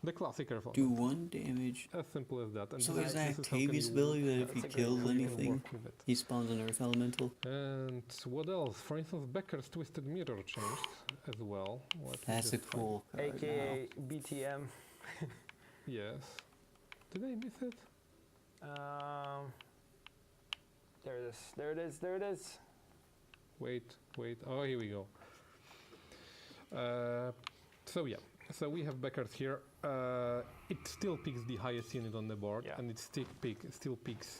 The classic Earth Do 1 damage. As simple as that. And So this is this how Octavius' can you ability that if That's he a good kills idea. anything, work with it. he spawns an Earth Elemental? And what else? For instance, Becker's Twisted Mirror changed as well. Let me That's a just find- cool card now. AKA BTM. Yes. Did I miss it? There it is. There it is. There it is. Wait. Oh, here we go. So yeah. So we have Becker's here. It still picks the highest unit on the board, Yeah. and it still picks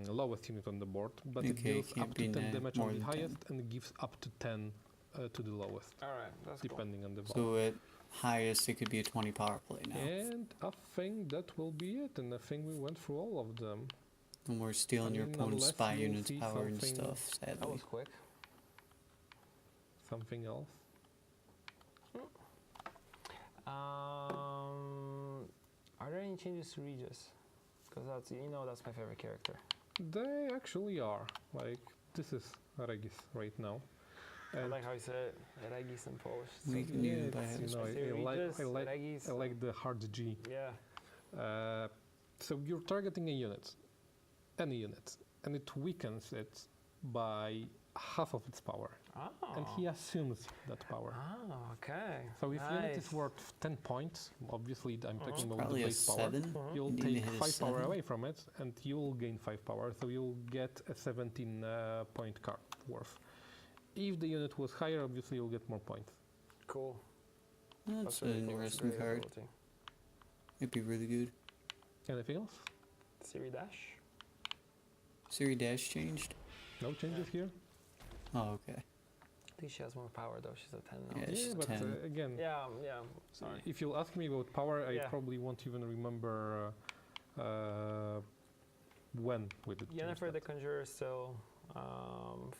lowest unit on the board. But it Okay, deals can't up be to 10 na- damage more on the than 10. highest, and it gives up to 10 to the lowest, All right. That's cool. depending on the board. So at highest, it could be a 20 power play now. And I think that will be it. And I think we went through all of them. And we're stealing your I mean, opponent's unless spy you'll unit's see power and something- stuff, That sadly. was quick. Something else? Are there any changes to Regis? Because that's that's my favorite character. They actually are. Like, this is Regis right now. I And like how you said it. Regis in Polish. We So can good. use it by it's, hand. you know, I say Regis, Regis. I like the hard G. Yeah. So you're targeting a unit, any unit, and it weakens it by half of its power. Oh. And he assumes that power. Oh, okay. So if unit is Nice. worth 10 points, obviously I'm talking about the Probably a base power. 7. Mhm. You'll Didn't take hit a 5 power 7. away from it, and you'll gain 5 power, so you'll get a 17 point card worth. If the unit was higher, obviously you'll get more points. Cool. That's really an cool. That's a interesting great card. ability. It'd be really good. Anything else? Siri Dash. Siri Dash changed? No changes here? Oh, okay. I think she has more power though. She's a 10 now. Yeah, she's but 10. Again, Yeah. Sorry. if you'll ask me about power, I Yeah. probably won't even remember when we did change Yennefer the that. Conjurer still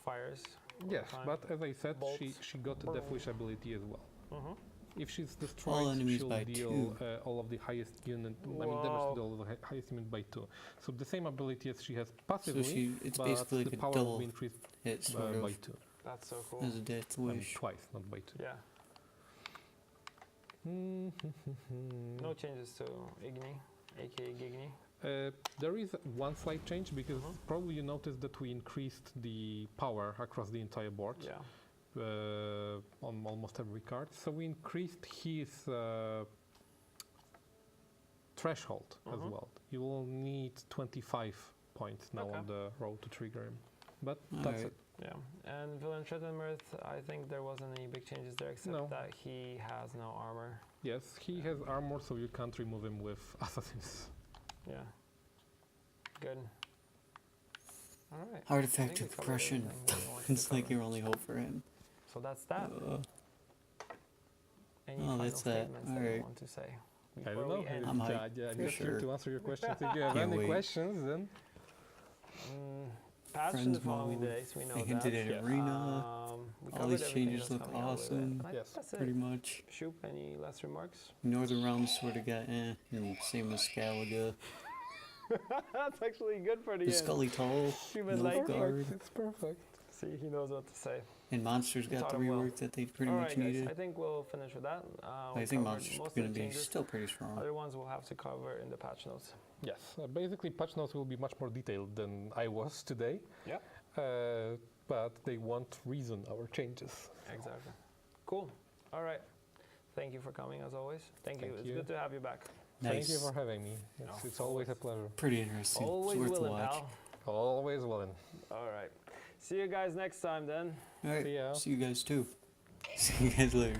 fires. all the Yes, time. but as I said, Bolts. she got the Death Wish ability as well. Mhm. If she's destroyed, enemies she'll by deal 2. all of the highest unit. I mean, damage to all of the highest unit by 2. So the same ability as she has passively, So it's but basically the like a power will double be increased hit, sort by of, 2. That's so cool. as a Death I mean, Wish. twice, not by 2. Yeah. No changes to Igni, aka Gigni. There is one slight change because Mhm. probably you noticed that we increased the power across the entire board Yeah. on almost every card. So we increased his threshold as Mhm. well. You will need 25 points now Okay. on the road to trigger him. But that's Alright. it. Yeah. And Villain Trettenmirth, I think there wasn't any big changes there except No. that he has no armor. Yes, he has armor, so you can't remove him with assassins. Yeah. Good. All right. Artifact I think of we covered Oppression. everything we wanted to It's like cover. your only hope for him. So that's that. Any Oh, final that's that. statements that you Alright. want to say? I before don't know. we end? I'm hyped, I'm for just here sure. to answer your questions. If you have Can't any wait. questions, then Patch in Friends the following mode, days, we know They that. hinted at Yeah. Arena. We All covered these everything changes that's look coming out with it, awesome. and I think Yes. that's it. Pretty much. Shoop, any last remarks? Northern Realms sort of got and same with Scalaga. That's actually good for the The end. Scully Tall, She was like, Nilfgaard, it's perfect. see, he knows what to say. and Monsters got Taught the him well. rework that they pretty All much right, guys, needed. I think we'll finish with that. We I think covered Monsters most are going of to the be changes. still pretty strong. Other ones we'll have to cover in the patch notes. Yes, basically patch notes will be much more detailed than I was today. Yeah. But they won't reason our changes. Exactly. Cool. All right. Thank you for coming as always. Thank you. Thank It's you. good to have you back. Thank you Nice. for having me. It's always a pleasure. Pretty interesting. Always it's worth willing, a watch. pal. Always willing. All right. See you guys next time then. All right. See ya. See you guys too. See you guys later.